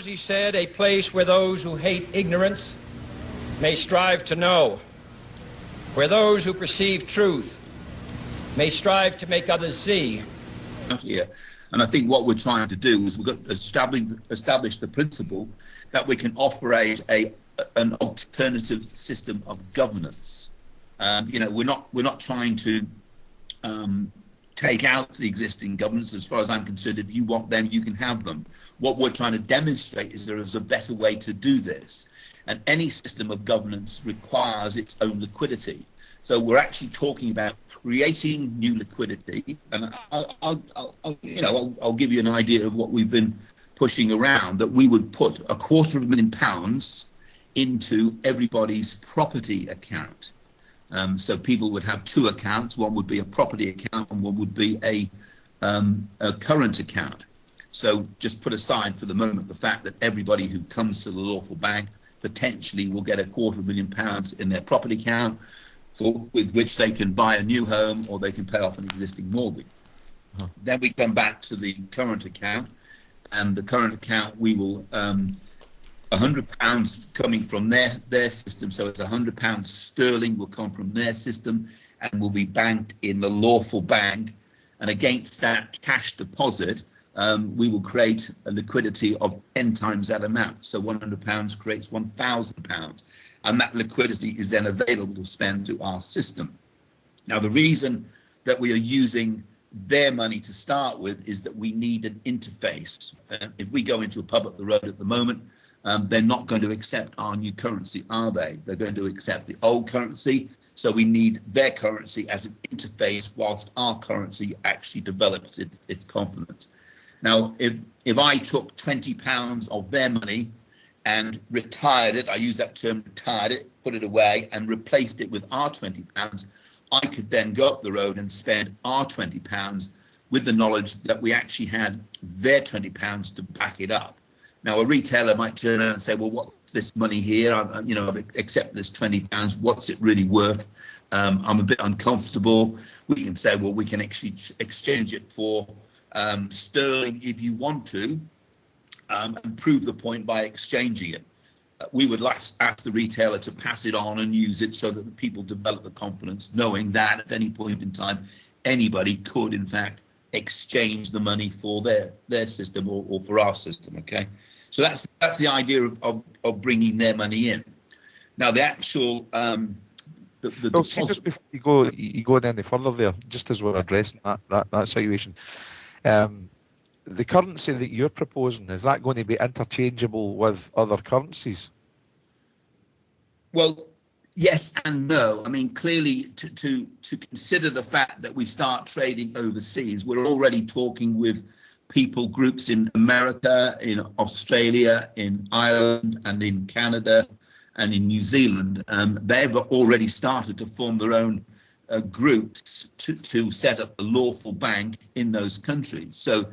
as he said, a place where those who hate ignorance may strive to know, where those who perceive truth may strive to make others see. Here. And I think what we're trying to do is we've got to establish the principle that we can operate an alternative system of governance. We're not trying to take out the existing governance. As far as I'm concerned, if you want them, you can have them. What we're trying to demonstrate is there is a better way to do this. And any system of governance requires its own liquidity. So we're actually talking about creating new liquidity. And I'll give you an idea of what we've been pushing around, that we would put £250,000 into everybody's property account. So people would have two accounts. One would be a property account and one would be a current account. So just put aside for the moment the fact that everybody who comes to the lawful bank potentially will get £250,000 in their property account, with which they can buy a new home or they can pay off an existing mortgage. Then we come back to the current account, and the current account we will £100 coming from their system, so it's £100 sterling will come from their system and will be banked in the lawful bank, and against that cash deposit we will create a liquidity of 10 times that amount. So £100 creates £1,000, and that liquidity is then available to spend to our system. Now, the reason that we are using their money to start with is that we need an interface. If we go into a pub up the road at the moment, they're not going to accept our new currency, are they? They're going to accept the old currency. So we need their currency as an interface whilst our currency actually develops its confidence. Now, if I took £20 of their money and retired it, I use that term, retired it, put it away and replaced it with our £20, I could then go up the road and spend our £20 with the knowledge that we actually had their £20 to back it up. Now, a retailer might turn around and say, well, what's this money here? I've accepted this £20. What's it really worth? I'm a bit uncomfortable. We can say, well, we can actually exchange it for sterling if you want to, and prove the point by exchanging it. We would ask the retailer to pass it on and use it so that the people develop the confidence, knowing that at any point in time, anybody could, in fact, exchange the money for their system or for our system. Okay, so that's the idea of bringing their money in. Now, the actual well, see, just before you go any further there, just as we're addressing that situation, the currency that you're proposing, is that going to be interchangeable with other currencies? Well, yes and no. I mean, clearly, to consider the fact that we start trading overseas, we're already talking with groups in America, in Australia, in Ireland, and in Canada, and in New Zealand. They've already started to form their own groups to set up a lawful bank in those countries. So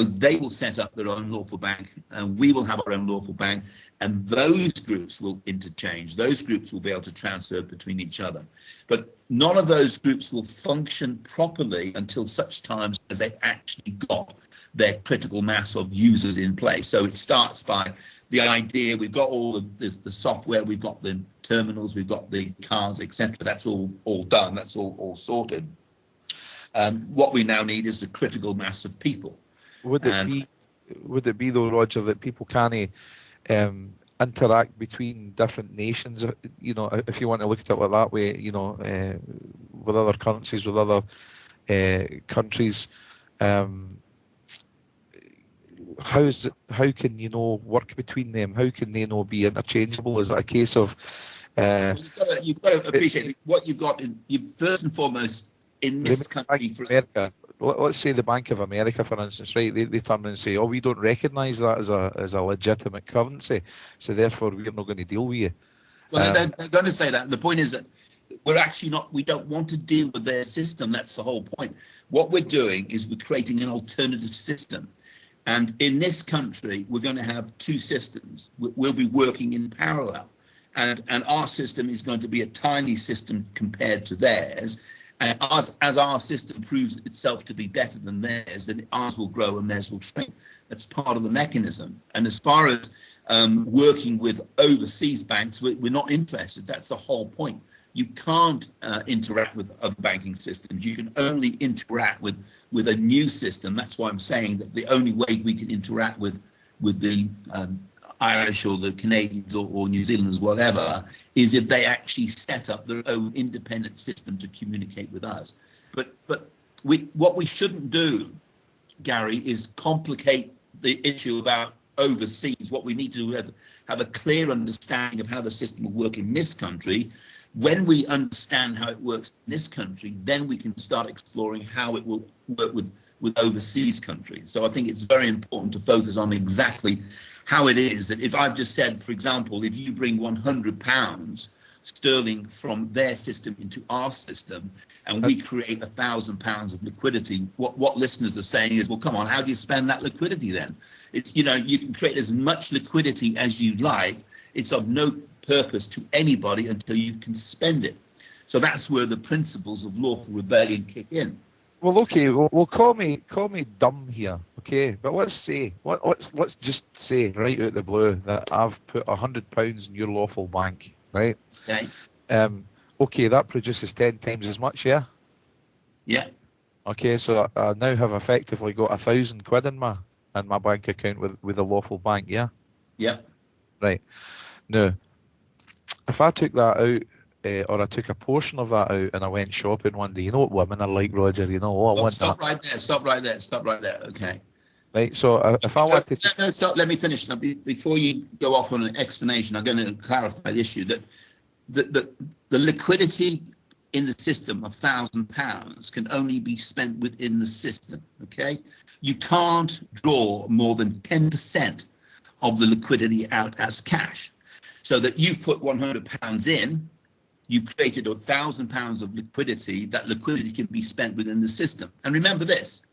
they will set up their own lawful bank, and we will have our own lawful bank, and those groups will interchange. Those groups will be able to transfer between each other. But none of those groups will function properly until such times as they've actually got their critical mass of users in place. So it starts by the idea, we've got all the software, we've got the terminals, we've got the cards, etc. That's all done, that's all sorted. What we now need is the critical mass of people. Would it be though, Roger, that people can't interact between different nations? You know, if you want to look at it like that way, you know, with other currencies, with other countries. How can work between them? How can they be interchangeable? Is that a case of you've got to appreciate what you've got first and foremost in this country. America, let's say the Bank of America, for instance, right? They turn around and say, "Oh, we don't recognise that as a legitimate currency, so therefore we're not going to deal with you." Well, they're going to say that. The point is that we're actually not. We don't want to deal with their system. That's the whole point. What we're doing is we're creating an alternative system. And in this country, we're going to have two systems. We'll be working in parallel. And our system is going to be a tiny system compared to theirs. And as our system proves itself to be better than theirs, then ours will grow and theirs will shrink. That's part of the mechanism. And as far as working with overseas banks, we're not interested. That's the whole point. You can't interact with other banking systems. You can only interact with a new system. That's why I'm saying that the only way we can interact with the Irish or the Canadians or New Zealanders, whatever, is if they actually set up their own independent system to communicate with us. But what we shouldn't do, Gary, is complicate the issue about overseas. What we need to do is have a clear understanding of how the system will work in this country. When we understand how it works in this country, then we can start exploring how it will work with overseas countries. So I think it's very important to focus on exactly how it is that if I've just said, for example, if you bring £100 sterling from their system into our system and we create £1,000 of liquidity, what listeners are saying is, well, come on, how do you spend that liquidity then? It's, you know, you can create as much liquidity as you like. It's of no purpose to anybody until you can spend it. So that's where the principles of lawful rebellion kick in. Well, okay, well, call me dumb here, okay? But let's just say right out the blue that I've put £100 in your lawful bank, right? Okay. Okay, that produces 10 times as much, yeah? Yeah. Okay, so I now have effectively got £1,000 in my bank account with a lawful bank, yeah? Yeah. Right. Now, if I took that out, or I took a portion of that out and I went shopping one day, you know what women are like, Roger, you know, I want stop that. Stop right there, okay. Right, so if I wanted to... No, stop, let me finish. Now, before you go off on an explanation, I'm going to clarify the issue that the liquidity in the system of £1,000 can only be spent within the system, okay? You can't draw more than 10% of the liquidity out as cash. So that you put £100 in, you've created £1,000 of liquidity. That liquidity can be spent within the system. And remember this,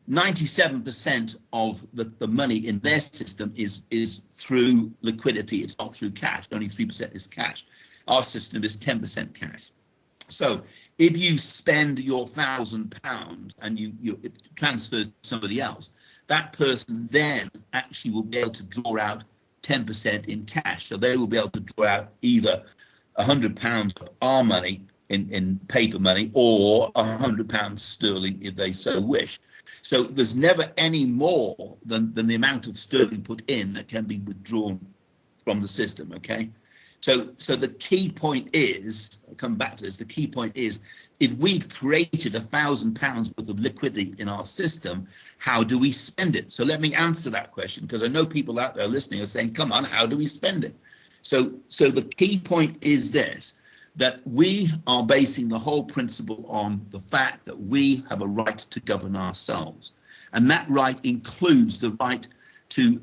97% of the money in their system is through liquidity. It's not through cash. Only 3% is cash. Our system is 10% cash. So if you spend your £1,000 and it transfers to somebody else, that person then actually will be able to draw out 10% in cash. So they will be able to draw out either £100 of our money in paper money or £100 sterling if they so wish. So there's never any more than the amount of sterling put in that can be withdrawn from the system, okay? So the key point is, I'll come back to this, the key point is, if we've created £1,000 worth of liquidity in our system, how do we spend it? So let me answer that question, because I know people out there listening are saying, come on, how do we spend it? So the key point is this, that we are basing the whole principle on the fact that we have a right to govern ourselves. And that right includes the right to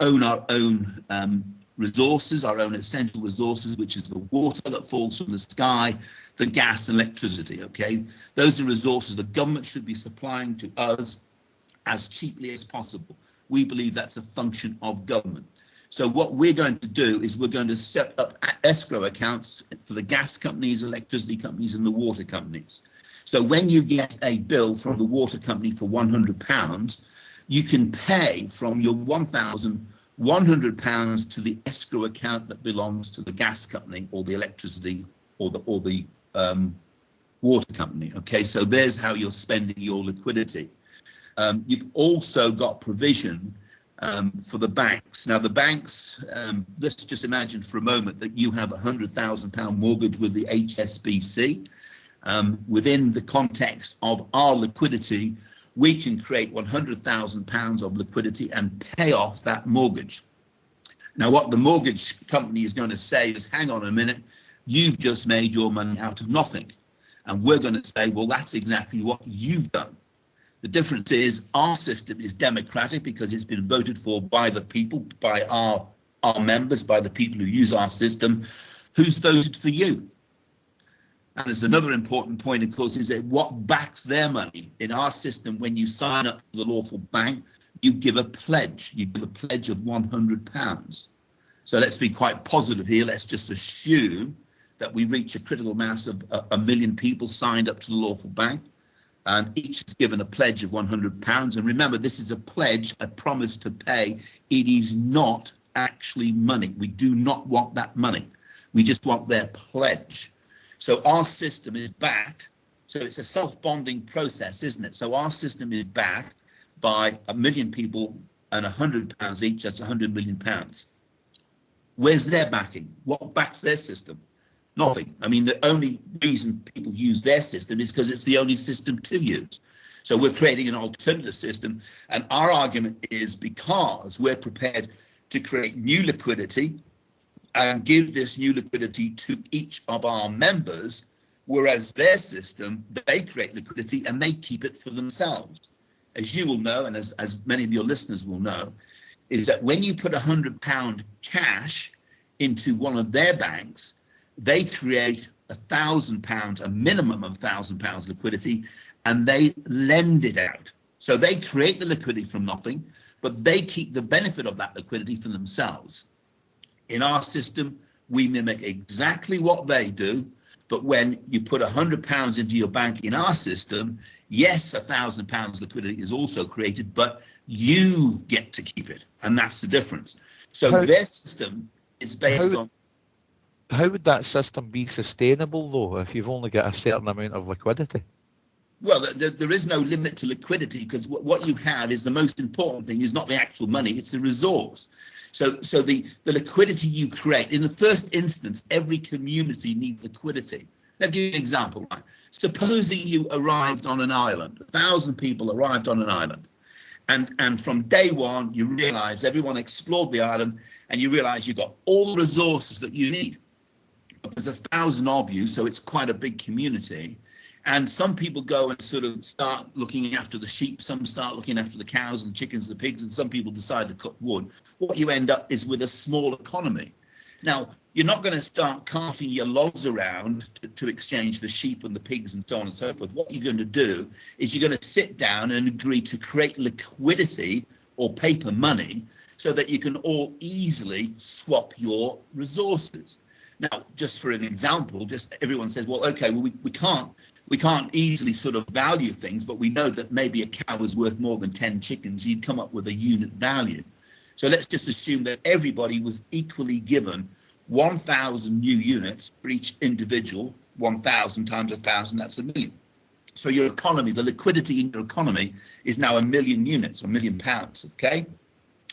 own our own resources, our own essential resources, which is the water that falls from the sky, the gas and electricity, okay? Those are resources the government should be supplying to us as cheaply as possible. We believe that's a function of government. So what we're going to do is we're going to set up escrow accounts for the gas companies, electricity companies and the water companies. So when you get a bill from the water company for £100, you can pay from your £1,100 to the escrow account that belongs to the gas company or the electricity or the water company. Okay, so there's how you're spending your liquidity. You've also got provision for the banks. Now the banks, let's just imagine for a moment that you have a £100,000 mortgage with the HSBC. Within the context of our liquidity, we can create £100,000 of liquidity and pay off that mortgage. Now what the mortgage company is going to say is, hang on a minute, you've just made your money out of nothing. And we're going to say, well, that's exactly what you've done. The difference is our system is democratic because it's been voted for by the people, by our members, by the people who use our system. Who's voted for you? And there's another important point, of course, is that what backs their money. In our system, when you sign up to the lawful bank, you give a pledge. You give a pledge of £100. So let's be quite positive here. Let's just assume that we reach a critical mass of a million people signed up to the lawful bank, and each is given a pledge of £100. And remember, this is a pledge, a promise to pay. It is not actually money. We do not want that money. We just want their pledge. So our system is backed. So it's a self-bonding process, isn't it? So our system is backed by a million people and £100 each. That's £100 million. Where's their backing? What backs their system? Nothing. I mean, the only reason people use their system is because it's the only system to use. So we're creating an alternative system. And our argument is because we're prepared to create new liquidity and give this new liquidity to each of our members, whereas their system, they create liquidity and they keep it for themselves. As you will know, and as many of your listeners will know, is that when you put £100 cash into one of their banks, they create £1,000, a minimum of £1,000 liquidity, and they lend it out. So they create the liquidity from nothing, but they keep the benefit of that liquidity for themselves. In our system, we mimic exactly what they do, but when you put £100 into your bank in our system, yes, £1,000 liquidity is also created, but you get to keep it, and that's the difference. So their system is based on... How would that system be sustainable, though, if you've only got a certain amount of liquidity? Well, there is no limit to liquidity, because what you have is the most important thing is not the actual money, it's the resource. So the liquidity you create, in the first instance, every community needs liquidity. I'll give you an example. Right? Supposing you arrived on an island, 1,000 people arrived on an island, and from day one, you realize everyone explored the island, and you realize you've got all the resources that you need. But there's 1,000 of you, so it's quite a big community. And some people go and sort of start looking after the sheep, some start looking after the cows and the chickens, the pigs, and some people decide to cut wood. What you end up is with a small economy. Now, you're not going to start carting your logs around to exchange the sheep and the pigs and so on and so forth. What you're going to do is you're going to sit down and agree to create liquidity or paper money so that you can all easily swap your resources. Now, just for an example, just everyone says, well, okay, well, we can't easily sort of value things, but we know that maybe a cow is worth more than 10 chickens. You'd come up with a unit value. So let's just assume that everybody was equally given 1,000 new units for each individual. 1,000 times 1,000, that's a million. So your economy, the liquidity in your economy is now a million units, £1 million, okay?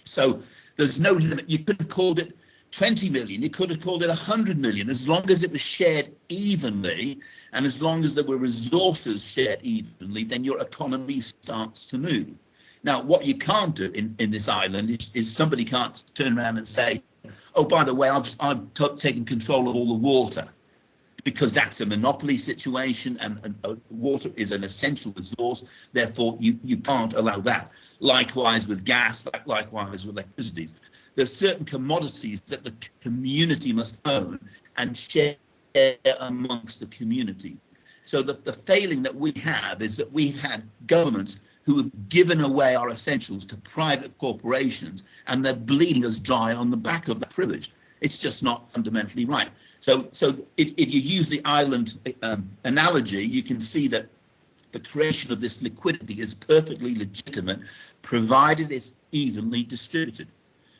So there's no limit. You could have called it 20 million, you could have called it 100 million, as long as it was shared evenly, and as long as there were resources shared evenly, then your economy starts to move. Now, what you can't do in this island is somebody can't turn around and say, oh, by the way, I've taken control of all the water, because that's a monopoly situation, and water is an essential resource. Therefore, you can't allow that. Likewise with gas, likewise with electricity. There's certain commodities that the community must own and share amongst the community. So the failing that we have is that we've had governments who have given away our essentials to private corporations, and they're bleeding us dry on the back of that privilege. It's just not fundamentally right. So if you use the island analogy, you can see that the creation of this liquidity is perfectly legitimate, provided it's evenly distributed.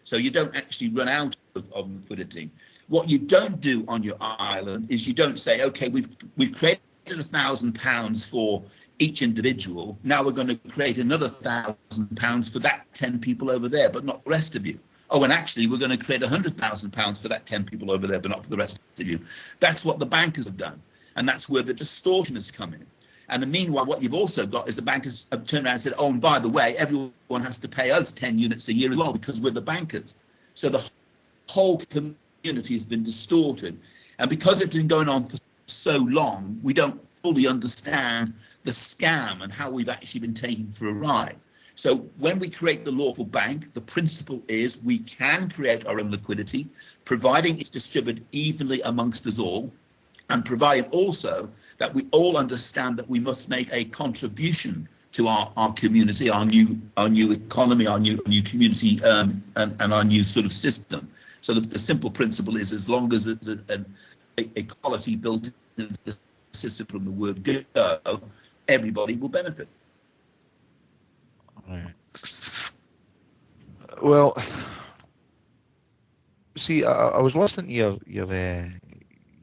So you don't actually run out of liquidity. What you don't do on your island is you don't say, okay, we've created £1,000 for each individual. Now we're going to create another £1,000 for that 10 people over there, but not the rest of you. Oh, and actually, we're going to create £100,000 for that 10 people over there, but not for the rest of you. That's what the bankers have done. And that's where the distortion has come in. And meanwhile, what you've also got is the bankers have turned around and said, oh, and by the way, everyone has to pay us 10 units a year as well, because we're the bankers. So the whole community has been distorted. And because it's been going on for so long, we don't fully understand the scam and how we've actually been taken for a ride. So when we create the lawful bank, the principle is we can create our own liquidity, providing it's distributed evenly amongst us all, and providing also that we all understand that we must make a contribution to our community, our new economy, our new community, and our new sort of system. So the simple principle is, as long as it's quality built into the system from the word go, everybody will benefit. Right. Well, see, I was listening to your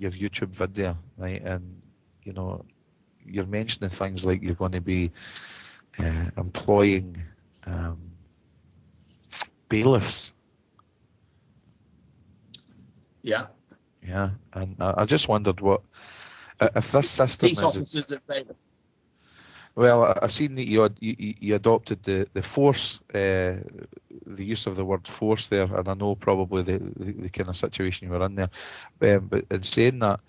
YouTube video, right, and you know, you're mentioning things like you're going to be employing bailiffs. Yeah. Yeah, and I just wondered what if this system Peace officers at bailiffs. Well, I seen that you adopted the force, the use of the word force there, and I know probably the kind of situation you were in there. But in saying that,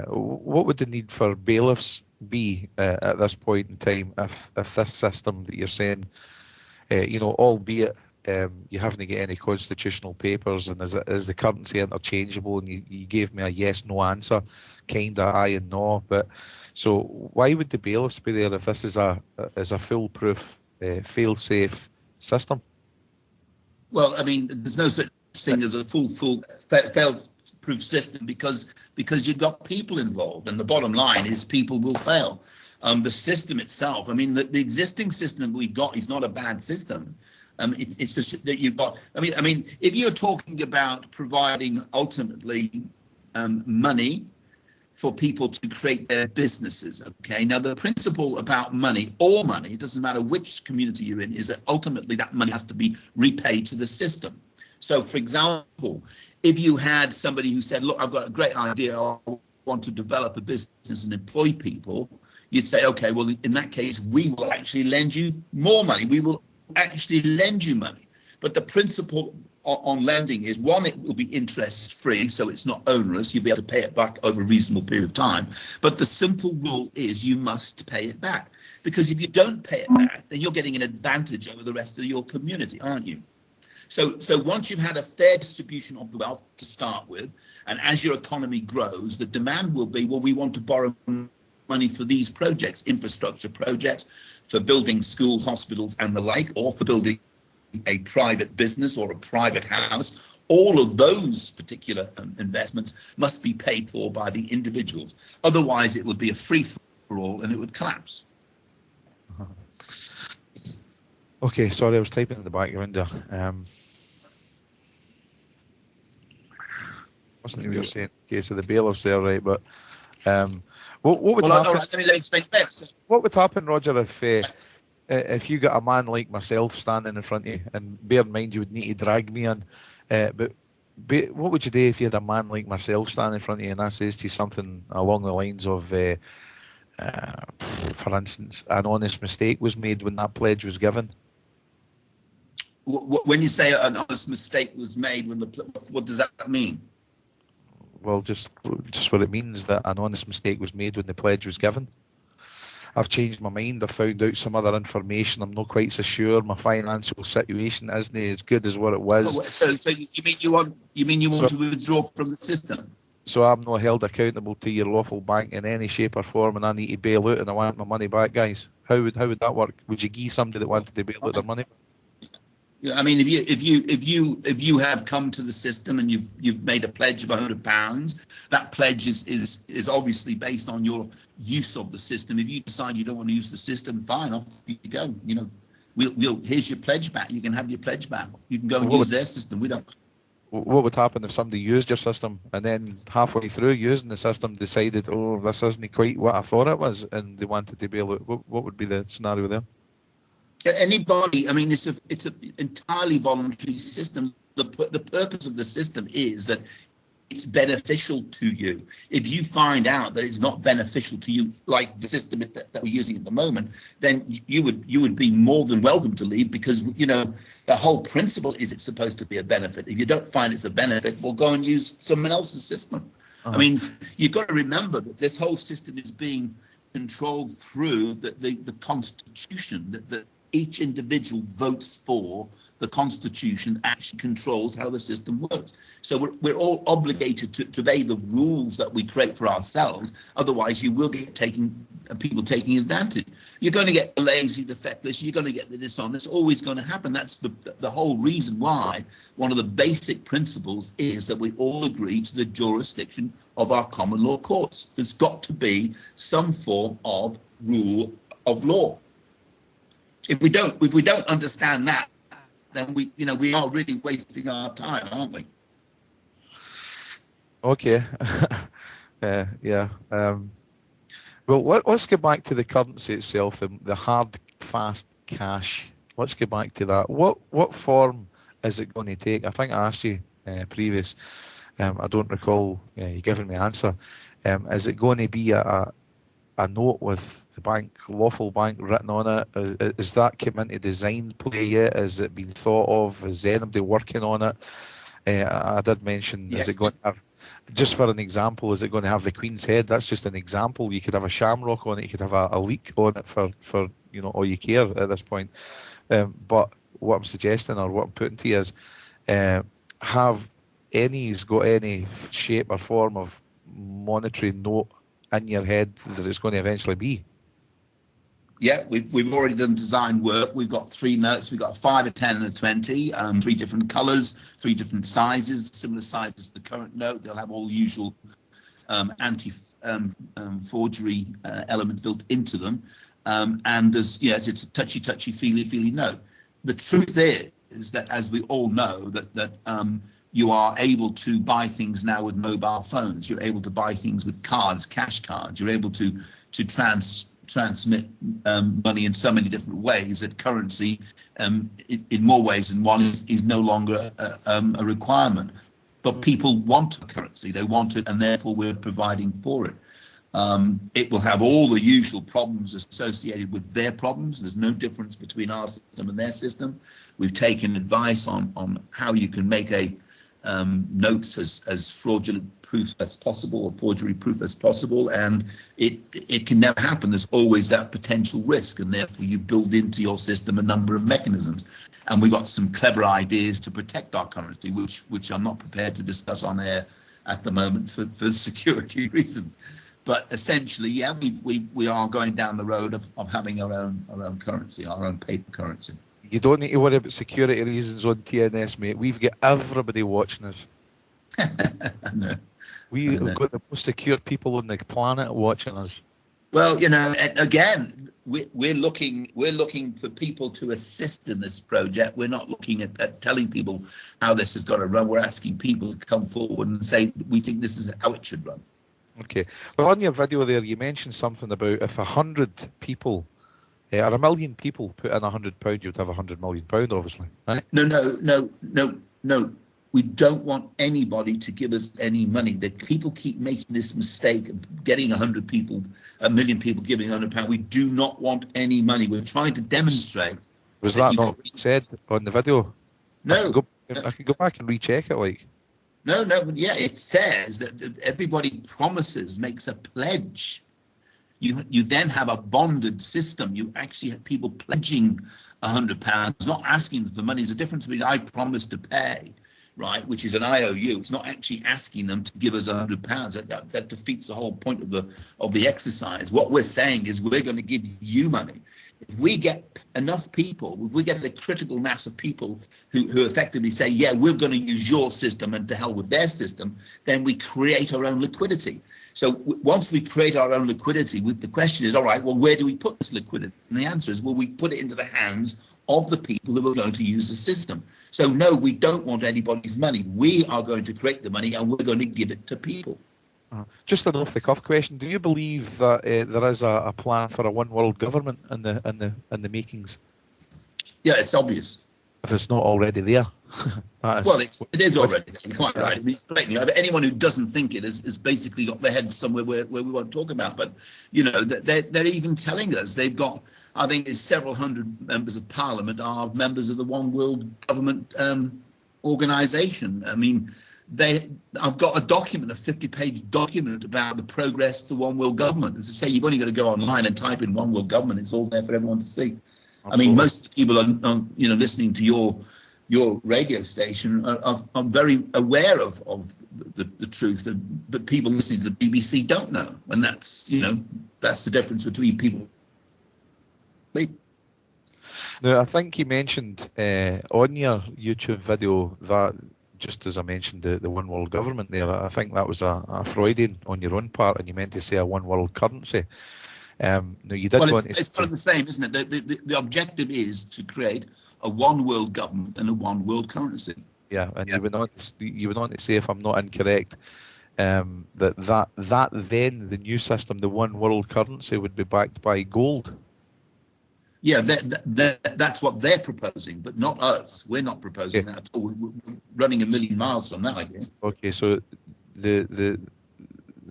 what would the need for bailiffs be at this point in time if this system that you're saying, you know, albeit you haven't got any constitutional papers, and is the currency interchangeable, and you gave me a yes/no answer, kind of aye and no, but so why would the bailiffs be there if this is a foolproof, fail-safe system? Well, I mean, there's no such thing as a fail-proof system because you've got people involved, and the bottom line is people will fail. The system itself, I mean, the existing system we've got is not a bad system. It's just that you've got. I mean, if you're talking about providing ultimately money for people to create their businesses, okay. Now, the principle about money, all money, it doesn't matter which community you're in, is that ultimately that money has to be repaid to the system. So, for example, if you had somebody who said, look, I've got a great idea, I want to develop a business and employ people, you'd say, okay, well, in that case, we will actually lend you more money. We will actually lend you money. But the principle on lending is, one, it will be interest free, so it's not onerous. You'll be able to pay it back over a reasonable period of time. But the simple rule is you must pay it back, because if you don't pay it back, then you're getting an advantage over the rest of your community, aren't you? So once you've had a fair distribution of the wealth to start with, and as your economy grows, the demand will be, well, we want to borrow money for these projects, infrastructure projects, for building schools, hospitals and the like, or for building a private business or a private house. All of those particular investments must be paid for by the individuals. Otherwise, it would be a free-for-all and it would collapse. Okay, sorry, I was typing in the background there. Wasn't you were saying in case of the bailiffs there, right? But what would happen? All right, let me explain that. What would happen, Roger, if you got a man like myself standing in front of you, and bear in mind you would need to drag me in, but what would you do if you had a man like myself standing in front of you and I says to you something along the lines of, for instance, an honest mistake was made when that pledge was given? When you say an honest mistake was made, what does that mean? Well, just what it means, that an honest mistake was made when the pledge was given. I've changed my mind. I've found out some other information. I'm not quite so sure. My financial situation isn't as good as what it was. So you mean you want to withdraw from the system? So I'm not held accountable to your lawful bank in any shape or form, and I need to bail out, and I want my money back, guys. How would that work? Would you give somebody that wanted to bail out their money? Yeah, I mean, if you have come to the system and you've made a pledge of £100, that pledge is obviously based on your use of the system. If you decide you don't want to use the system, fine, off you go. You know, here's your pledge back. You can have your pledge back. You can go and use their system. We don't. What would happen if somebody used your system and then halfway through using the system decided, oh, this isn't quite what I thought it was, and they wanted to bail out? What would be the scenario there? Anybody, I mean, it's an entirely voluntary system. The purpose of the system is that it's beneficial to you. If you find out that it's not beneficial to you, like the system that we're using at the moment, then you would be more than welcome to leave, because, you know, the whole principle is it's supposed to be a benefit. If you don't find it's a benefit, well, go and use someone else's system. I mean, you've got to remember that this whole system is being controlled through the Constitution, that each individual votes for, the Constitution actually controls how the system works. So we're all obligated to obey the rules that we create for ourselves. Otherwise, you will get people taking advantage. You're going to get the lazy, the feckless. You're going to get the dishonest. Always going to happen. That's the whole reason why one of the basic principles is that we all agree to the jurisdiction of our common law courts. There's got to be some form of rule of law. If we don't understand that, then we are really wasting our time, aren't we? Okay. Yeah. Well, let's get back to the currency itself, the hard, fast cash. Let's get back to that. What form is it going to take? I think I asked you previous. I don't recall you giving me an answer. Is it going to be a note with the bank, lawful bank, written on it? Is that come into design play yet? Has it been thought of? Is anybody working on it? I did mention, yes. Is it going to have, just for an example, is it going to have the Queen's head? That's just an example. You could have a shamrock on it. You could have a leek on it for all you care at this point. But what I'm suggesting, or what I'm putting to you is, have any's got any shape or form of monetary note in your head that it's going to eventually be? Yeah, we've already done design work. We've got 3 notes. We've got a 5, a 10, and a 20. 3 different colours, 3 different sizes, similar sizes to the current note. They'll have all the usual anti-forgery elements built into them. And it's a touchy, feely note. The truth is that, as we all know, that you are able to buy things now with mobile phones. You're able to buy things with cards, cash cards. You're able to transmit money in so many different ways that currency, in more ways than one, is no longer a requirement. But people want currency. They want it, and therefore we're providing for it. It will have all the usual problems associated with their problems. There's no difference between our system and their system. We've taken advice on how you can make notes as fraudulent proof as possible, or forgery proof as possible, and it can never happen. There's always that potential risk, and therefore you build into your system a number of mechanisms. And we've got some clever ideas to protect our currency, which I'm not prepared to discuss on air at the moment for security reasons. But essentially, yeah, we are going down the road of having our own currency, our own paper currency. You don't need to worry about security reasons on TNS, mate. We've got everybody watching us. No. We've got the most secure people on the planet watching us. Well, again, we're looking for people to assist in this project. We're not looking at telling people how this has got to run. We're asking people to come forward and say, we think this is how it should run. Okay. Well, on your video there, you mentioned something about if 100 people or 1 million people put in £100, you'd have £100 million, obviously, right? No. We don't want anybody to give us any money. That people keep making this mistake of getting 100 people, 1 million people giving £100. We do not want any money. We're trying to demonstrate. Was that not said on the video? No. I can go back and recheck it, like. No, yeah, it says that everybody makes a pledge. You then have a bonded system. You actually have people pledging £100, not asking for money. There's a difference between I promise to pay, right, which is an IOU. It's not actually asking them to give us £100. That defeats the whole point of the exercise. What we're saying is we're going to give you money. If we get enough people, if we get a critical mass of people who effectively say, yeah, we're going to use your system and to hell with their system, then we create our own liquidity. So once we create our own liquidity, the question is, all right, well, where do we put this liquidity? And the answer is, well, we put it into the hands of the people who are going to use the system. So no, we don't want anybody's money. We are going to create the money and we're going to give it to people. Just an off-the-cuff question: do you believe that there is a plan for a one-world government in the makings? Yeah, it's obvious. If it's not already there. Well, it is already there. You're quite right. Anyone who doesn't think it is basically got their head somewhere where we won't talk about. But they're even telling us they've got. I think there's several hundred members of Parliament are members of the One World Government organisation. I mean. I've got a 50-page document about the progress of the One World Government. As I say, you've only got to go online and type in One World Government. It's all there for everyone to see. I mean, most people are listening to your radio station are very aware of the truth, but people listening to the BBC don't know, and that's the difference between people. Now, I think you mentioned on your YouTube video that, just as I mentioned the one world government there, I think that was a Freudian on your own part, and you meant to say a one world currency. No, you did. Well, it's kind of the same, isn't it? The objective is to create a one world government and a one world currency. Yeah, and you went on to say, if I'm not incorrect, that then the new system, the one world currency, would be backed by gold. Yeah, that's what they're proposing, but not us. We're not proposing that at all. We're running a million miles from that idea. Okay, so the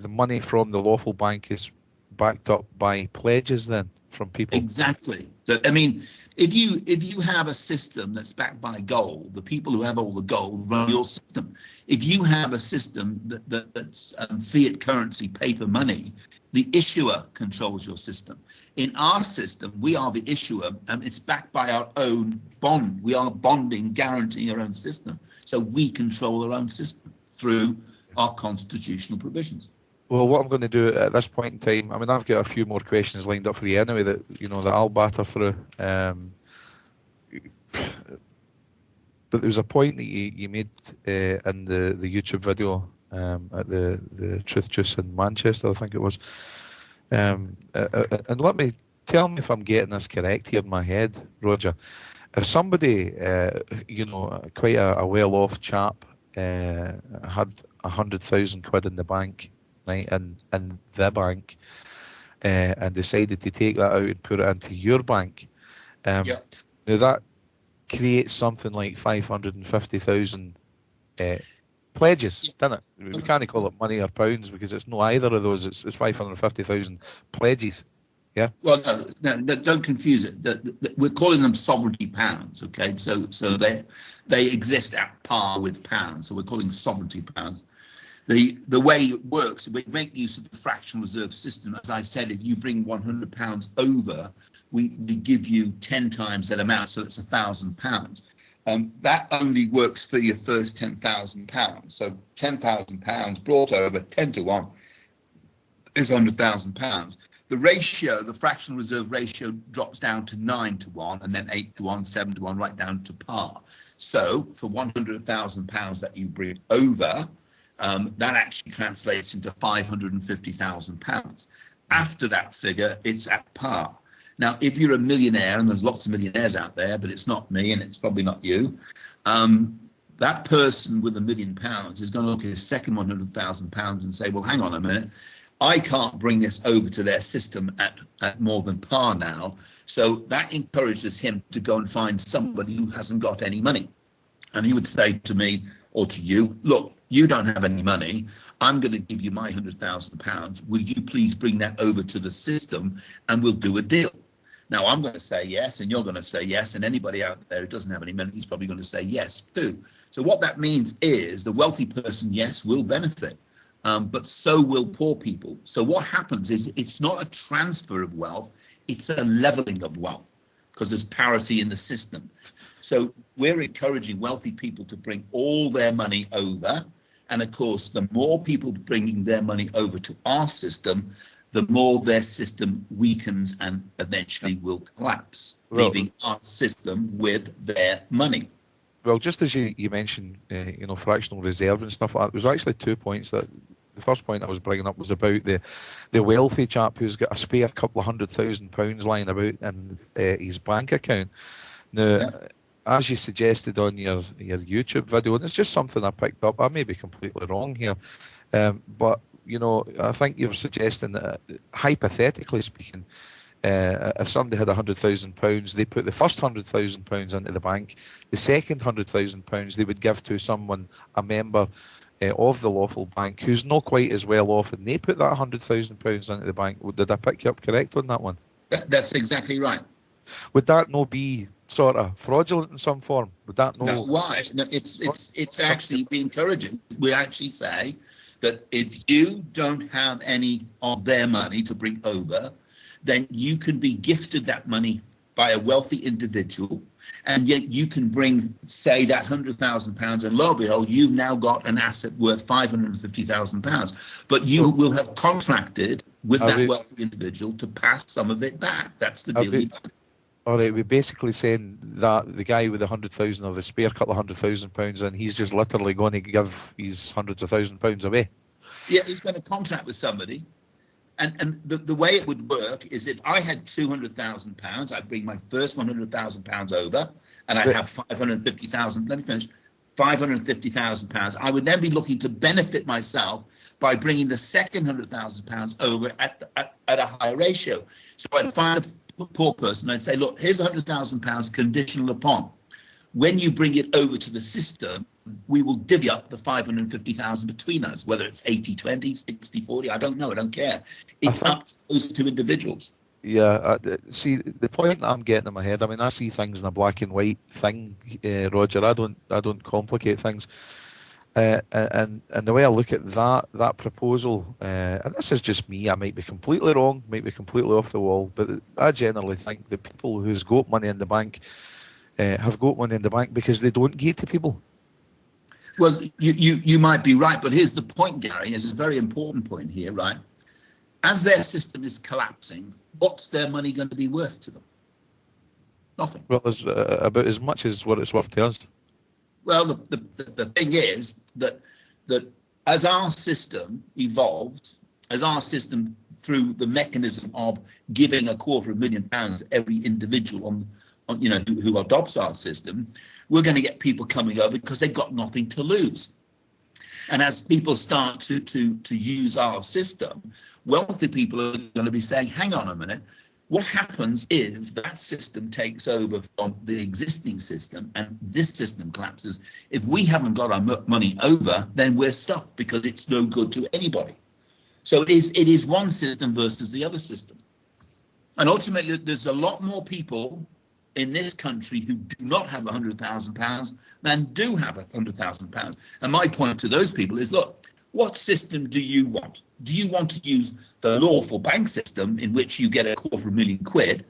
money from the lawful bank is backed up by pledges then from people. Exactly. So, I mean, if you have a system that's backed by gold, the people who have all the gold run your system. If you have a system that's fiat currency, paper money, the issuer controls your system. In our system, we are the issuer, and it's backed by our own bond. We are bonding, guaranteeing our own system. So we control our own system through our constitutional provisions. Well, what I'm going to do at this point in time, I mean, I've got a few more questions lined up for you anyway that I'll batter through. But there was a point that you made in the YouTube video at the Truth Juice in Manchester, I think it was. And tell me if I'm getting this correct here in my head, Roger. If somebody, quite a well-off chap, had 100,000 quid in the bank, right, in the bank, and decided to take that out and put it into your bank, now that creates something like 550,000 pledges, doesn't it? We can't call it money or pounds because it's not either of those. It's 550,000 pledges. Yeah. Well, no, don't confuse it. We're calling them sovereignty pounds. Okay, so they exist at par with pounds. So we're calling them sovereignty pounds. The way it works, we make use of the fractional reserve system. As I said, if you bring £100 over, we give you 10 times that amount, so it's £1,000. That only works for your first £10,000. So £10,000 brought over 10 to 1 is £100,000. The ratio, the fractional reserve ratio, drops down to 9 to 1, and then 8 to 1, 7 to 1, right down to par. So for £100,000 that you bring over, that actually translates into £550,000. After that figure, it's at par. Now, if you're a millionaire, and there's lots of millionaires out there, but it's not me and it's probably not you, that person with £1 million is going to look at his second £100,000 and say, well, hang on a minute, I can't bring this over to their system at more than par now. So that encourages him to go and find somebody who hasn't got any money. And he would say to me or to you, look, you don't have any money. I'm going to give you my £100,000. Will you please bring that over to the system and we'll do a deal? Now, I'm going to say yes, and you're going to say yes, and anybody out there who doesn't have any money is probably going to say yes too. So what that means is the wealthy person, yes, will benefit, but so will poor people. So what happens is it's not a transfer of wealth, it's a leveling of wealth because there's parity in the system. So we're encouraging wealthy people to bring all their money over. And of course, the more people bringing their money over to our system, the more their system weakens and eventually will collapse, leaving our system with their money. Well, just as you mentioned, fractional reserve and stuff like that, there's actually 2 points. That the first point I was bringing up was about the wealthy chap who's got a spare couple of £100,000 lying about in his bank account. Now, as you suggested on your YouTube video, and it's just something I picked up, I may be completely wrong here, but I think you're suggesting that, hypothetically speaking, if somebody had £100,000, they put the first £100,000 into the bank, the second £100,000 they would give to someone, a member of the lawful bank, who's not quite as well off, and they put that £100,000 into the bank. Did I pick you up correct on that one? That's exactly right. Would that not be sort of fraudulent in some form? Would that not? No, why? No, it's actually be encouraging. We actually say that if you don't have any of their money to bring over, then you can be gifted that money by a wealthy individual, and yet you can bring, say, that £100,000, and lo and behold, you've now got an asset worth £550,000. But you will have contracted with that wealthy individual to pass some of it back. That's the deal. All right, we're basically saying that the guy with 100,000 or the spare couple of £100,000, and he's just literally going to give his hundreds of £1,000s away. Yeah, he's going to contract with somebody. And the way it would work is if I had £200,000, I'd bring my first £100,000 over, and I'd have 550,000. Let me finish. £550,000. I would then be looking to benefit myself by bringing the second £100,000 over at a higher ratio. So I'd find a poor person. I'd say, look, here's £100,000 conditional upon. When you bring it over to the system, we will divvy up the 550,000 between us, whether it's 80-20, 60-40, I don't know, I don't care. It's up to those two individuals. Yeah, see, the point that I'm getting in my head, I mean, I see things in a black and white thing, Roger. I don't complicate things. And the way I look at that proposal, and this is just me, I might be completely wrong, might be completely off the wall, but I generally think the people who's got money in the bank have got money in the bank because they don't give to people. Well, you might be right, but here's the point, Gary. It's a very important point here, right? As their system is collapsing, what's their money going to be worth to them? Nothing. Well, it's about as much as what it's worth to us. Well, the thing is that as our system evolves, as our system through the mechanism of giving £250,000 every individual on who adopts our system, we're going to get people coming over because they've got nothing to lose. And as people start to use our system, wealthy people are going to be saying, hang on a minute, what happens if that system takes over from the existing system and this system collapses? If we haven't got our money over, then we're stuffed because it's no good to anybody. So it is one system versus the other system. And ultimately, there's a lot more people in this country who do not have £100,000 than do have £100,000. And my point to those people is, look, what system do you want? Do you want to use the lawful bank system in which you get £250,000,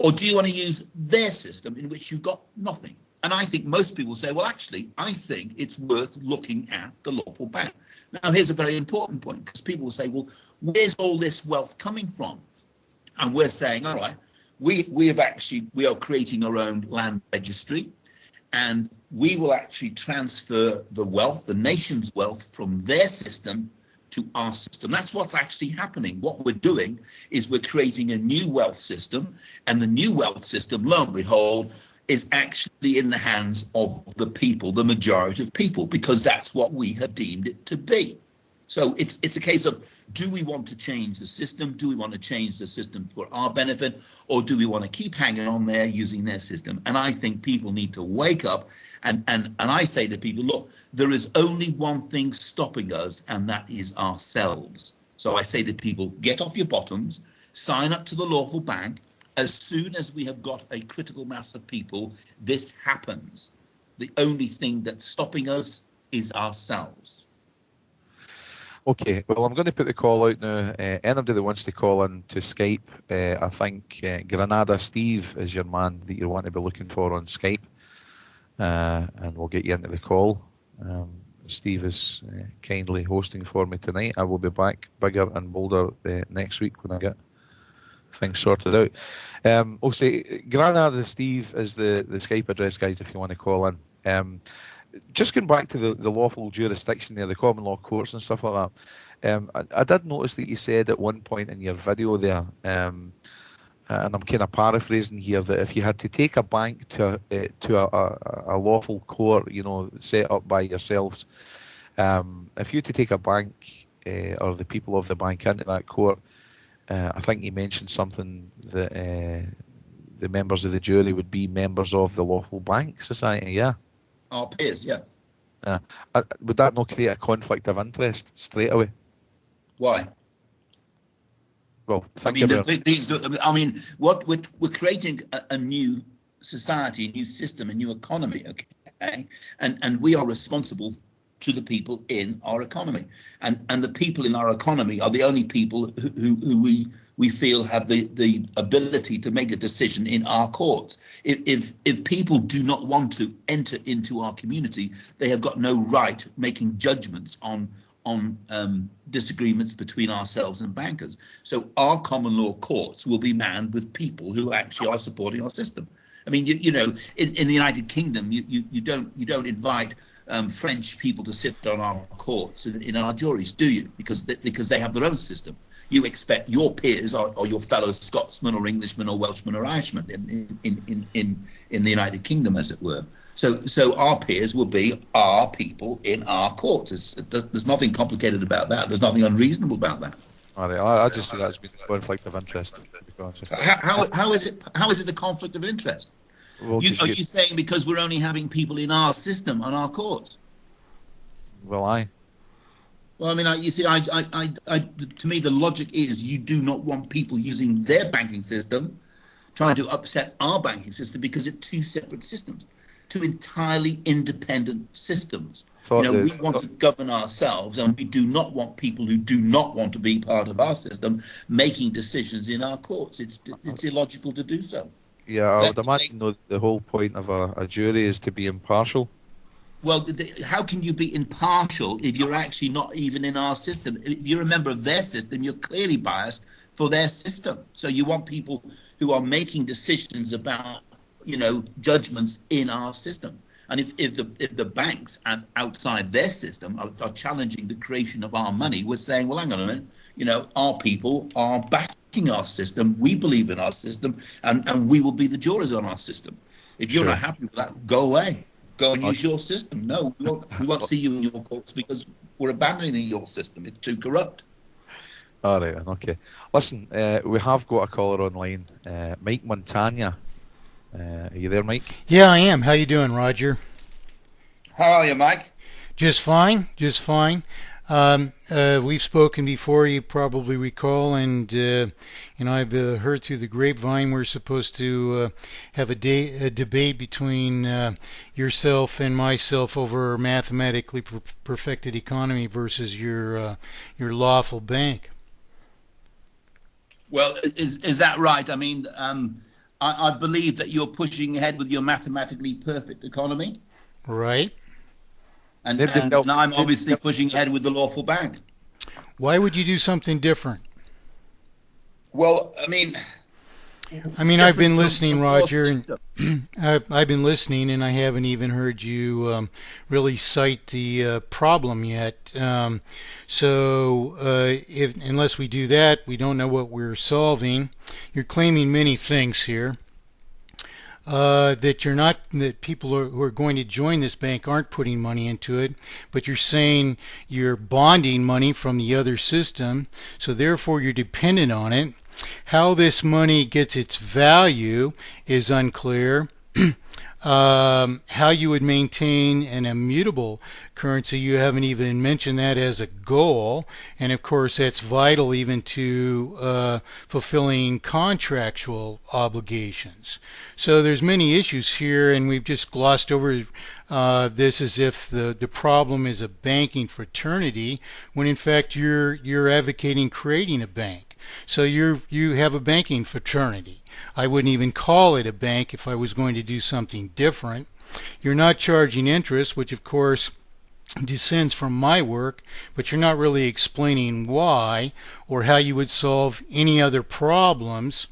or do you want to use their system in which you've got nothing? And I think most people say, well, actually, I think it's worth looking at the lawful bank. Now, here's a very important point, because people will say, well, where's all this wealth coming from? And we're saying, all right, we are creating our own land registry, and we will actually transfer the wealth, the nation's wealth, from their system to our system. That's what's actually happening. What we're doing is we're creating a new wealth system, and the new wealth system, lo and behold, is actually in the hands of the people, the majority of people, because that's what we have deemed it to be. So it's a case of, do we want to change the system? Do we want to change the system for our benefit? Or do we want to keep hanging on there using their system? And I think people need to wake up. And I say to people, look, there is only one thing stopping us, and that is ourselves. So I say to people, get off your bottoms, sign up to the lawful bank. As soon as we have got a critical mass of people, this happens. The only thing that's stopping us is ourselves. Okay, well, I'm going to put the call out now. Anybody that wants to call in to Skype, I think Granada Steve is your man that you want to be looking for on Skype, and we'll get you into the call. Steve is kindly hosting for me tonight. I will be back bigger and bolder next week when I get things sorted out. I'll say Granada Steve is the Skype address, guys, if you want to call in. Just going back to the lawful jurisdiction there, the common law courts and stuff like that, I did notice that you said at one point in your video there, and I'm kind of paraphrasing here, that if you had to take a bank to a lawful court, set up by yourselves, if you had to take a bank or the people of the bank into that court, I think you mentioned something that the members of the jury would be members of the lawful bank society, yeah? Our peers, yeah. Would that not create a conflict of interest straight away? Why? Well, we're creating a new society, a new system, a new economy, okay? And we are responsible to the people in our economy. And the people in our economy are the only people who we we feel have the ability to make a decision in our courts. If people do not want to enter into our community, they have got no right making judgments on disagreements between ourselves and bankers. So our common law courts will be manned with people who actually are supporting our system. I mean, you know, in the United Kingdom, you don't invite French people to sit on our courts in our juries, do you? Because they have their own system. You expect your peers or your fellow Scotsmen or Englishmen or Welshmen or Irishmen in the United Kingdom, as it were. So our peers will be our people in our courts. There's nothing complicated about that. There's nothing unreasonable about that. All right, I just see that as being a conflict of interest. How is it a conflict of interest? Well, are you saying because we're only having people in our system on our courts? Well, Well, I mean, you see, to me, the logic is you do not want people using their banking system trying to upset our banking system, because it's two separate systems, two entirely independent systems. You know, we want to govern ourselves, and we do not want people who do not want to be part of our system making decisions in our courts. It's illogical to do so. Yeah, I would imagine the whole point of a jury is to be impartial. Well, how can you be impartial if you're actually not even in our system? If you're a member of their system, you're clearly biased for their system. So you want people who are making decisions about, you know, judgments in our system. And if the banks outside their system are challenging the creation of our money, we're saying, well, hang on a minute, you know, our people are backing our system. We believe in our system, and we will be the jurors on our system. If you're not happy with that, go away. Go and use your system. No, we won't see you in your courts because we're abandoning your system. It's too corrupt. All right, okay. Listen, we have got a caller online, Mike Montagne. Are you there, Mike? Yeah, I am. How you doing, Roger? How are you, Mike? Just fine, just fine. We've spoken before, you probably recall, and I've heard through the grapevine we're supposed to have a debate between yourself and myself over mathematically perfected economy versus your lawful bank. Well, is that right? I mean, I believe that you're pushing ahead with your mathematically perfect economy. Right. And I'm obviously pushing ahead with the lawful bank. Why would you do something different? Well, I mean, I've been listening, Roger, and I've been listening, and I haven't even heard you really cite the problem yet. So unless we do that, we don't know what we're solving. You're claiming many things here. That people who are going to join this bank aren't putting money into it, but you're saying you're bonding money from the other system, so therefore you're dependent on it. How this money gets its value is unclear. How you would maintain an immutable currency, you haven't even mentioned that as a goal, and of course that's vital even to fulfilling contractual obligations. So there's many issues here, and we've just glossed over this as if the problem is a banking fraternity, when in fact you're advocating creating a bank. So you have a banking fraternity. I wouldn't even call it a bank if I was going to do something different. You're not charging interest, which of course descends from my work, but you're not really explaining why or how you would solve any other problems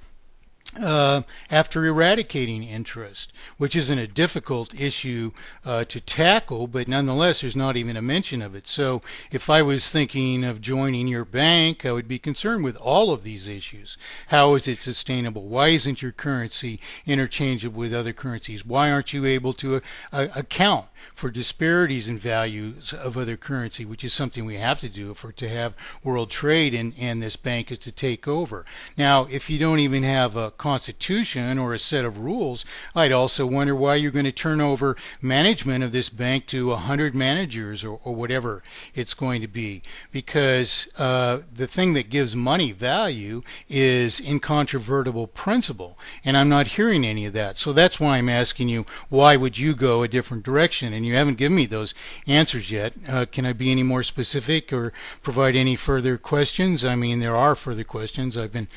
after eradicating interest, which isn't a difficult issue to tackle, but nonetheless there's not even a mention of it. So if I was thinking of joining your bank, I would be concerned with all of these issues. How is it sustainable? Why isn't your currency interchangeable with other currencies? Why aren't you able to account for disparities in values of other currency, which is something we have to do if we're to have world trade and this bank is to take over. Now, if you don't even have a constitution or a set of rules, I'd also wonder why you're going to turn over management of this bank to 100 managers or whatever it's going to be, because the thing that gives money value is incontrovertible principle, and I'm not hearing any of that. So that's why I'm asking you, why would you go a different direction question, and you haven't given me those answers yet. Can I be any more specific or provide any further questions? I mean, there are further questions. I've been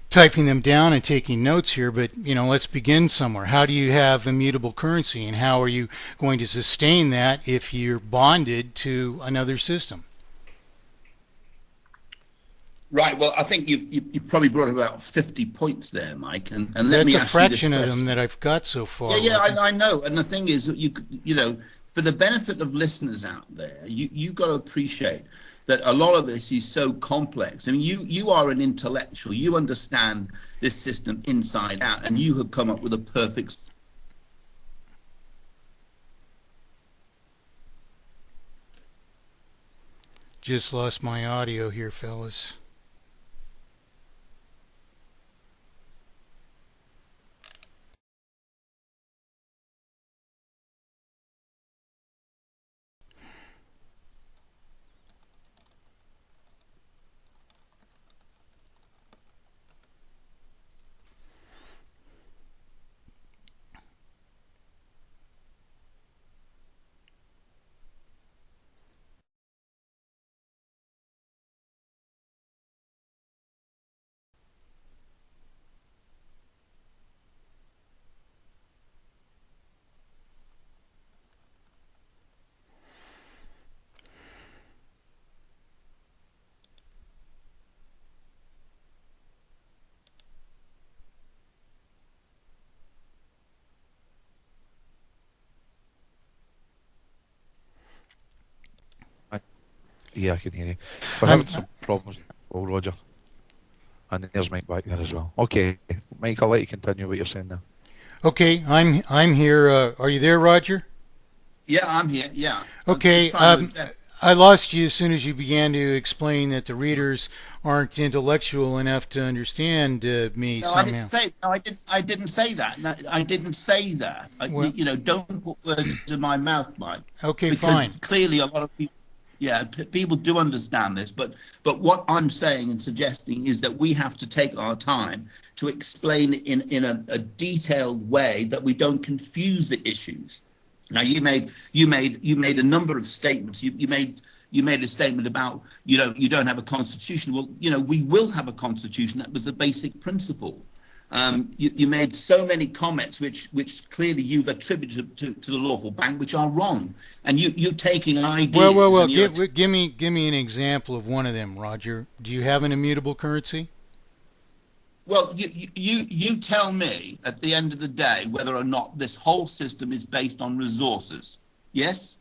typing them down and taking notes here, but let's begin somewhere. How do you have immutable currency, and how are you going to sustain that if you're bonded to another system? Right. Well, I think you probably brought about 50 points there, Mike. And let me ask you this question. That's a fraction of them that I've got so far. Yeah, I know. And the thing is, for the benefit of listeners out there, you got to appreciate that a lot of this is so complex. I mean, you are an intellectual. You understand this system inside out, and you have come up with a perfect. Just lost my audio here, fellas. Yeah, I can hear you. We're having some problems. Oh, Roger. And there's Mike back there as well. Okay, Mike, I'll let you continue what you're saying now. Okay, I'm here. Are you there, Roger? Yeah, I'm here. Yeah. Okay. I lost you as soon as you began to explain that the readers aren't intellectual enough to understand me. No, somehow. I didn't say that. No, I didn't say that. Well, don't put words in my mouth, Mike. Okay, because fine. Clearly, a lot of people. Yeah, people do understand this, but what I'm saying and suggesting is that we have to take our time to explain in a detailed way that we don't confuse the issues. Now, you made a number of statements. You made a statement about you don't have a constitution. Well, we will have a constitution. That was the basic principle. You made so many comments which clearly you've attributed to the lawful bank, which are wrong, and you're taking ideas. Well. Give me an example of one of them, Roger. Do you have an immutable currency? Well, you tell me at the end of the day whether or not this whole system is based on resources. Yes?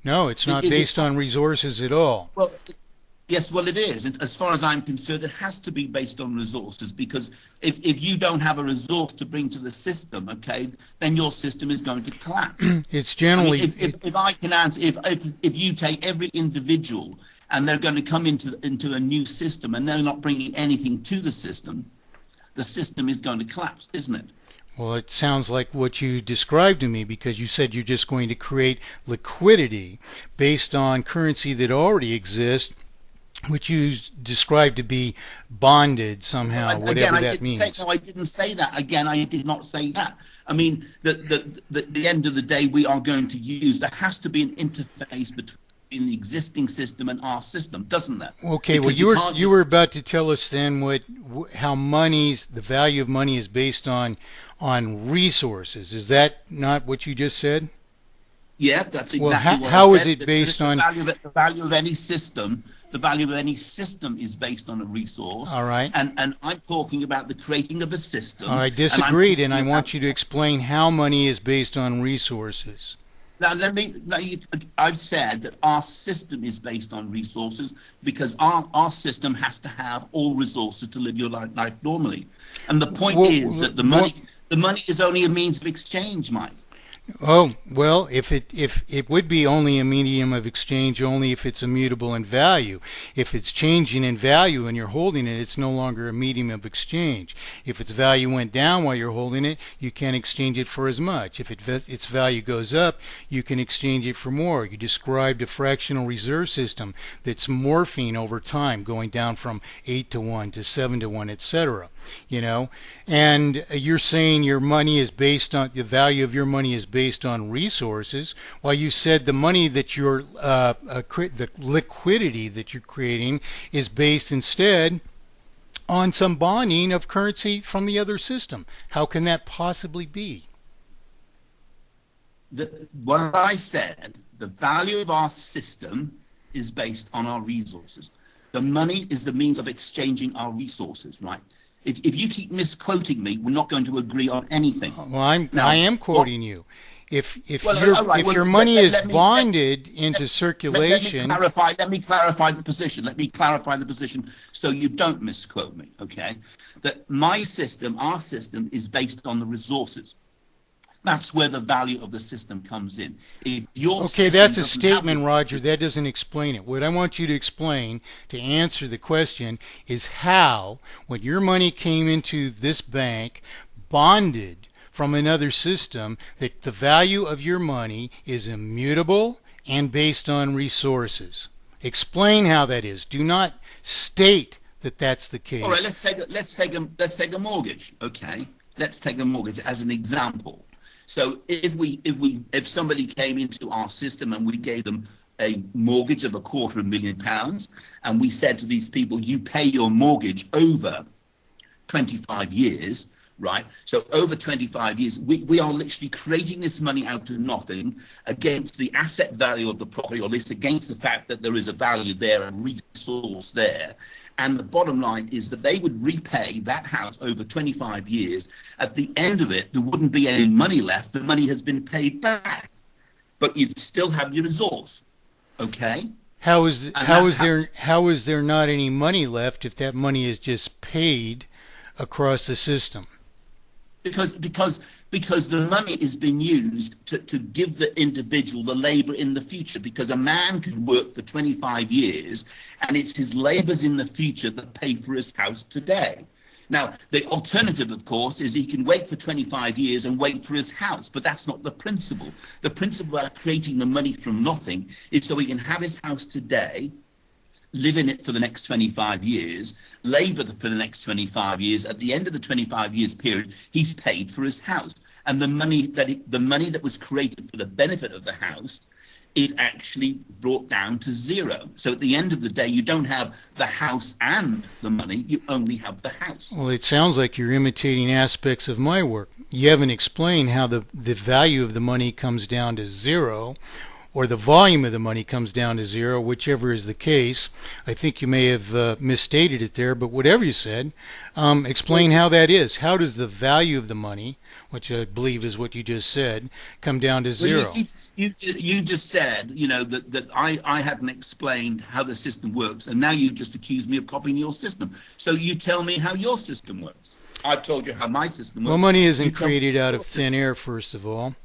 No, it's not based on resources at all. Well. Yes, well, it is. And as far as I'm concerned, it has to be based on resources, because if you don't have a resource to bring to the system, okay, then your system is going to collapse. It's generally. If I can answer, if you take every individual and they're going to come into a new system and they're not bringing anything to the system is going to collapse, isn't it? Well, it sounds like what you described to me, because you said you're just going to create liquidity based on currency that already exists, which you described to be bonded somehow, whatever that means. I didn't say that. Again, I did not say that. I mean, the end of the day, we are going to use, there has to be an interface between the existing system and our system, doesn't there? Okay, because well, you were about to tell us then how the value of money is based on resources. Is that not what you just said? Yeah, that's exactly what I said. How is it based on the value of any system? The value of any system is based on a resource. All right. And I'm talking about the creating of a system. I disagreed, and I want you to explain how money is based on resources. Now, I've said that our system is based on resources because our system has to have all resources to live your life normally. And the point is that the money is only a means of exchange, Mike. Oh, well, if it would be only a medium of exchange only if it's immutable in value. If it's changing in value and you're holding it, it's no longer a medium of exchange. If its value went down while you're holding it, you can't exchange it for as much. If its value goes up, you can exchange it for more. You described a fractional reserve system that's morphing over time, going down from 8 to 1 to 7 to 1, etc. And you're saying your money is based on, the value of your money is based based on resources, while you said the money that you're, the liquidity that you're creating is based instead on some bonding of currency from the other system. How can that possibly be? What I said, the value of our system is based on our resources. The money is the means of exchanging our resources, right? If you keep misquoting me, we're not going to agree on anything. Well, I am quoting you. If your money is bonded into circulation, let me clarify the position. Let me clarify the position so you don't misquote me. Okay, that my system, our system, is based on the resources. That's where the value of the system comes in. If your okay, that's a statement, Roger. That doesn't explain it. What I want you to explain to answer the question is how, when your money came into this bank, bonded from another system, that the value of your money is immutable and based on resources. Explain how that is. Do not state that that's the case. All right, let's take a mortgage. Okay, let's take a mortgage as an example. So if somebody came into our system and we gave them a mortgage of £250,000, and we said to these people, you pay your mortgage over 25 years, right? So over 25 years, we are literally creating this money out of nothing against the asset value of the property, or at least against the fact that there is a value there, a resource there. And the bottom line is that they would repay that house over 25 years. At the end of it, there wouldn't be any money left. The money has been paid back, but you'd still have your resource. Okay? How is there not any money left if that money is just paid across the system? Because the money is being used to give the individual the labor in the future, because a man can work for 25 years and it's his labors in the future that pay for his house today. Now, the alternative, of course, is he can wait for 25 years and wait for his house, but that's not the principle. The principle about creating the money from nothing is so he can have his house today, live in it for the next 25 years, labor for the next 25 years. At the end of the 25 years period, he's paid for his house. And the money that was created for the benefit of the house is actually brought down to zero. So at the end of the day, you don't have the house and the money, you only have the house. Well, it sounds like you're imitating aspects of my work. You haven't explained how the value of the money comes down to zero, or the volume of the money comes down to zero, whichever is the case. I think you may have misstated it there, but whatever you said, explain how that is. How does the value of the money, which I believe is what you just said, come down to zero? Well, you just said, that I hadn't explained how the system works, and now you just accused me of copying your system. So you tell me how your system works. I've told you how my system works. Well, money isn't created out of thin air, first of all.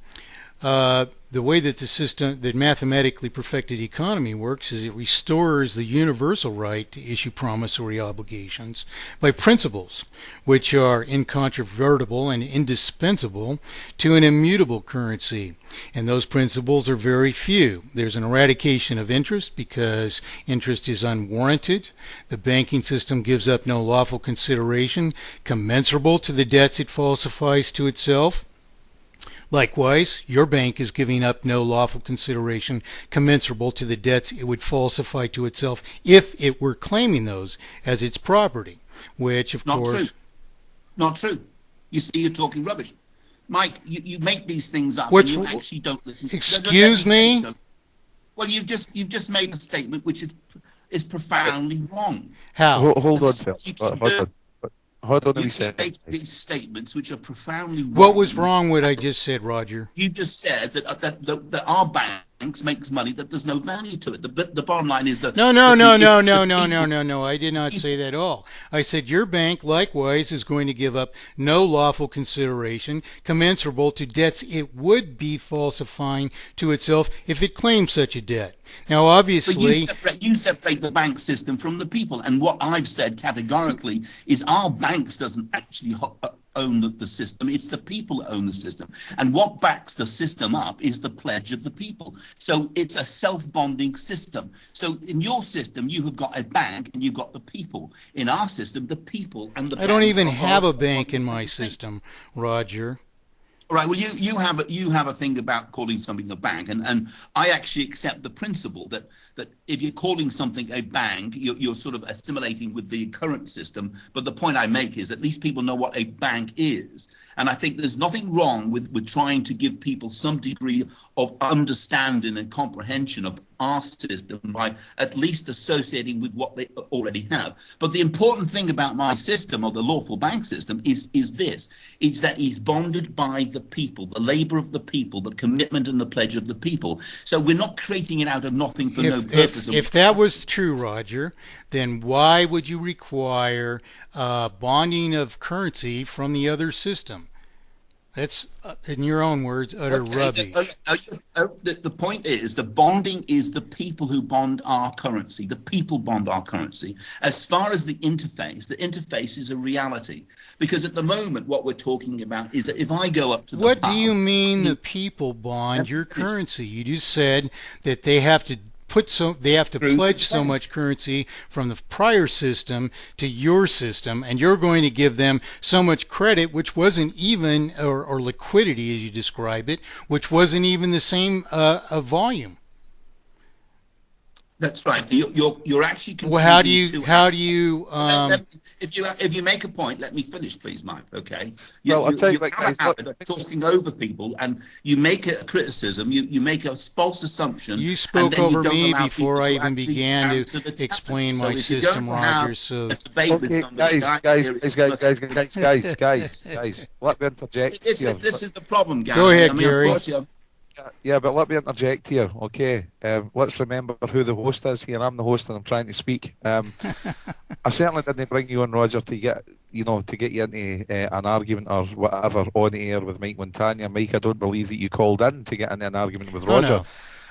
The way that the system, that mathematically perfected economy works, is it restores the universal right to issue promissory obligations by principles which are incontrovertible and indispensable to an immutable currency. And those principles are very few. There's an eradication of interest because interest is unwarranted. The banking system gives up no lawful consideration commensurable to the debts it falsifies to itself. Likewise, your bank is giving up no lawful consideration commensurable to the debts it would falsify to itself if it were claiming those as its property, which, of course... Not true. You see, you're talking rubbish. Mike, you make these things up and you actually don't listen. Excuse me? Well, you've just made a statement which is profoundly wrong. How? Hold on, Phil. Hold on a second. You make these statements which are profoundly wrong. What was wrong with what I just said, Roger? You just said that our banks makes money that there's no value to it. The bottom line is that... No. I did not say that at all. I said your bank, likewise, is going to give up no lawful consideration commensurable to debts it would be falsifying to itself if it claimed such a debt. Now, obviously... But you separate the bank system from the people. And what I've said categorically is our banks doesn't actually own the system. It's the people who own the system. And what backs the system up is the pledge of the people. So it's a self-bonding system. So in your system, you have got a bank and you've got the people. In our system, the people and the bank... I don't even have a bank in my system, Roger. Right. Well, you have a thing about calling something a bank, and I actually accept the principle that if you're calling something a bank, you're sort of assimilating with the current system. But the point I make is at least people know what a bank is, and I think there's nothing wrong with trying to give people some degree of understanding and comprehension of our system by at least associating with what they already have. But the important thing about my system, or the lawful bank system, is this: it's that it's bonded by the people, the labor of the people, the commitment and the pledge of the people. So we're not creating it out of nothing for no purpose. If that was true, Roger, then why would you require bonding of currency from the other system? That's, in your own words, utter rubbish. The point is, the bonding is the people who bond our currency. The people bond our currency. As far as the interface is a reality. Because at the moment, what we're talking about is that if I go up to the What pub, do you mean the people bond your currency? You just said that they have to pledge so much currency from the prior system to your system, and you're going to give them so much credit, which wasn't even, or liquidity as you describe it, which wasn't even the same volume. That's right. You're actually confusing. Well, how do you if you make a point, let me finish, please, Mike. Okay. Well, I'll tell you, talking over people, and you make a criticism. You make a false assumption. You spoke over me before I even began to explain my system, Roger. So, guys, let me interject. This is the problem, Garry. Go ahead, Garry. Yeah, but let me interject here, okay? Let's remember who the host is here. I'm the host, and I'm trying to speak. I certainly didn't bring you on, Roger, to get you into an argument or whatever on air with Mike Montagne. Mike, I don't believe that you called in to get into an argument with Roger.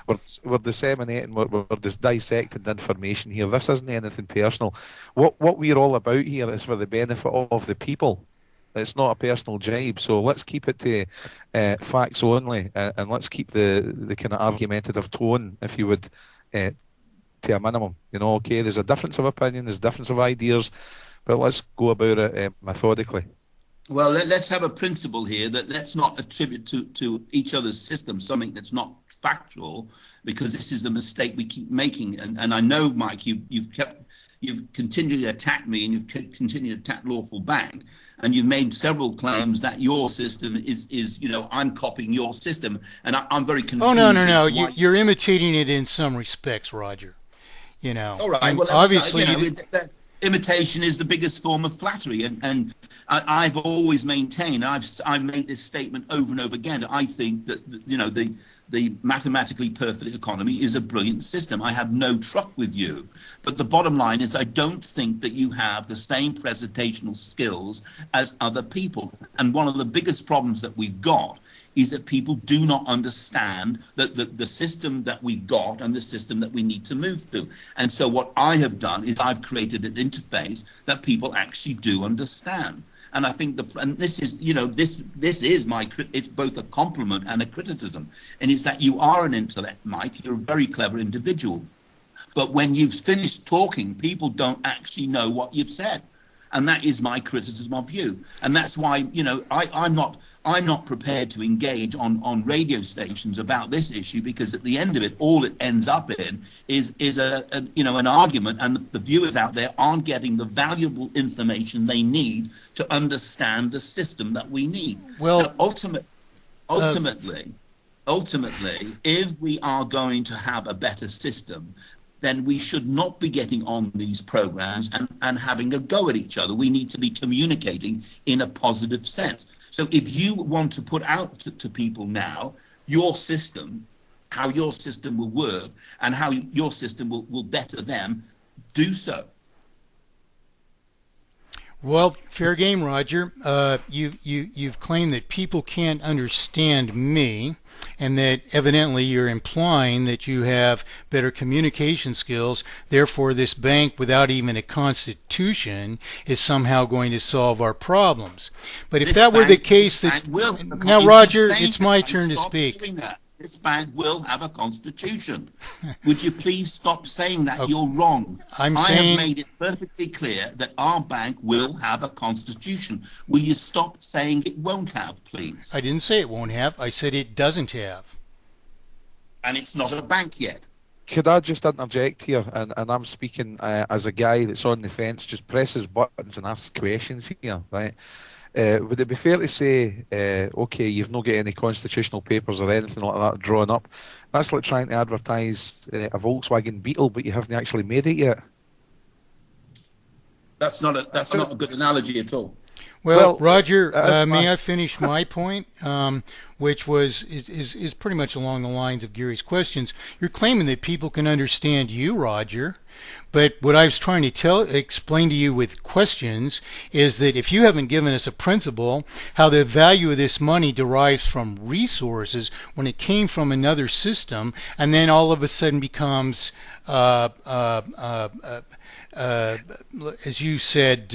No. We're disseminating, we're just dissecting the information here. This isn't anything personal. What we're all about here is for the benefit of the people. It's not a personal jibe, so let's keep it to facts only, and let's keep the kind of argumentative tone, if you would, to a minimum. Okay, there's a difference of opinion, there's a difference of ideas, but let's go about it methodically. Well, let's have a principle here that let's not attribute to each other's system something that's not factual, because this is the mistake we keep making. And I know, Mike, you've continually attacked me, and you've continued to attack Lawful Bank, and you've made several claims that your system is I'm copying your system, and I'm very confused. Oh, no. You're imitating it in some respects, Roger. All right. Well, obviously, imitation is the biggest form of flattery, and I've always maintained, I've made this statement over and over again. I think that the mathematically perfect economy is a brilliant system. I have no truck with you, but the bottom line is I don't think that you have the same presentational skills as other people. And one of the biggest problems that we've got is that people do not understand the system that we've got and the system that we need to move to. And so what I have done is I've created an interface that people actually do understand. And I think this is it's both a compliment and a criticism. And it's that you are an intellect, Mike. You're a very clever individual. But when you've finished talking, people don't actually know what you've said. And that is my criticism of you. And that's why, I'm not prepared to engage on radio stations about this issue, because at the end of it, all it ends up in is an argument, and the viewers out there aren't getting the valuable information they need to understand the system that we need. Well, ultimately, if we are going to have a better system, then we should not be getting on these programs and having a go at each other. We need to be communicating in a positive sense. So if you want to put out to people now your system, how your system will work and how your system will better them, do so. Well, fair game, Roger. You've claimed that people can't understand me, and that evidently you're implying that you have better communication skills. Therefore, this bank, without even a constitution, is somehow going to solve our problems. But if that were the case, now, Roger, it's my turn to speak. this bank will have a constitution. Would you please stop saying that? You're wrong. I have made it perfectly clear that our bank will have a constitution. Will you stop saying it won't have, please? I didn't say it won't have. I said it doesn't have. And it's not a bank yet. Could I just interject here? And I'm speaking as a guy that's on the fence, just presses buttons and asks questions here, right? Would it be fair to say, okay, you've not got any constitutional papers or anything like that drawn up? That's like trying to advertise a Volkswagen Beetle, but you haven't actually made it yet. That's not a good analogy at all. Well, Roger, may I finish my point, which is pretty much along the lines of Gary's questions. You're claiming that people can understand you, Roger, but what I was trying to explain to you with questions is that if you haven't given us a principle, how the value of this money derives from resources when it came from another system, and then all of a sudden becomes, as you said,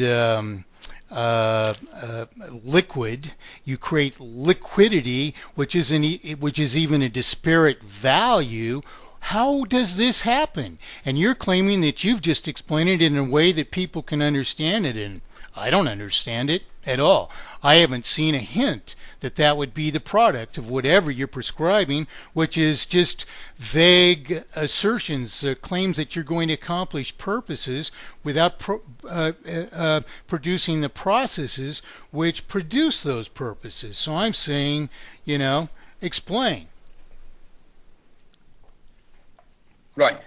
liquid. You create liquidity, which is even a disparate value. How does this happen? And you're claiming that you've just explained it in a way that people can understand it, and I don't understand it at all. I haven't seen a hint that that would be the product of whatever you're prescribing, which is just vague assertions, claims that you're going to accomplish purposes without producing the processes which produce those purposes. So I'm saying, explain. Right.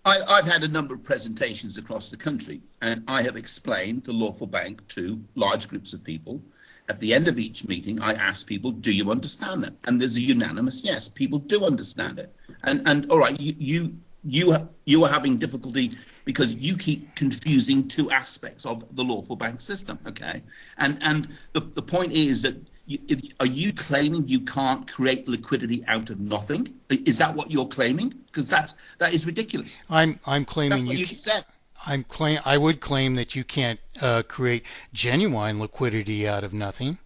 I've had a number of presentations across the country, and I have explained the lawful bank to large groups of people. At the end of each meeting, I ask people, do you understand that? And there's a unanimous yes, people do understand it. And all right, you are having difficulty because you keep confusing two aspects of the lawful bank system, okay? And the point is that are you claiming you can't create liquidity out of nothing? Is that what you're claiming? Because that is ridiculous. I'm claiming that's what you said. I would claim that you can't create genuine liquidity out of nothing.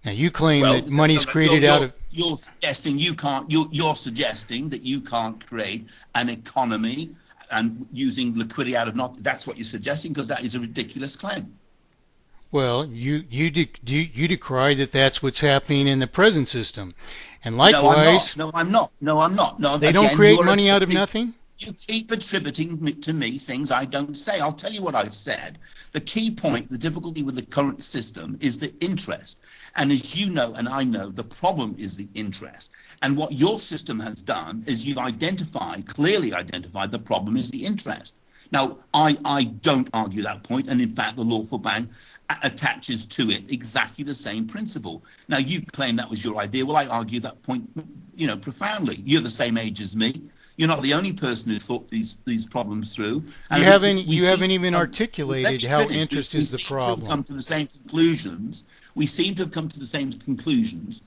Now you claim that money is created out of. You're suggesting you can't. You're suggesting that you can't create an economy and using liquidity out of nothing. That's what you're suggesting, because that is a ridiculous claim. Well, you decry that that's what's happening in the present system, and likewise. No, I'm not. No, they don't create money out of nothing. You keep attributing to me things I don't say. I'll tell you what I've said. The key point, the difficulty with the current system is the interest. And as you know, and I know, the problem is the interest. And what your system has done is you've clearly identified the problem is the interest. Now, I don't argue that point, and in fact, the lawful bank attaches to it exactly the same principle. Now, you claim that was your idea. Well, I argue that point, profoundly. You're the same age as me. You're not the only person who thought these problems through. And you haven't even articulated how interest is the problem. We seem to have come to the same conclusions. We seem to have come to the same conclusions.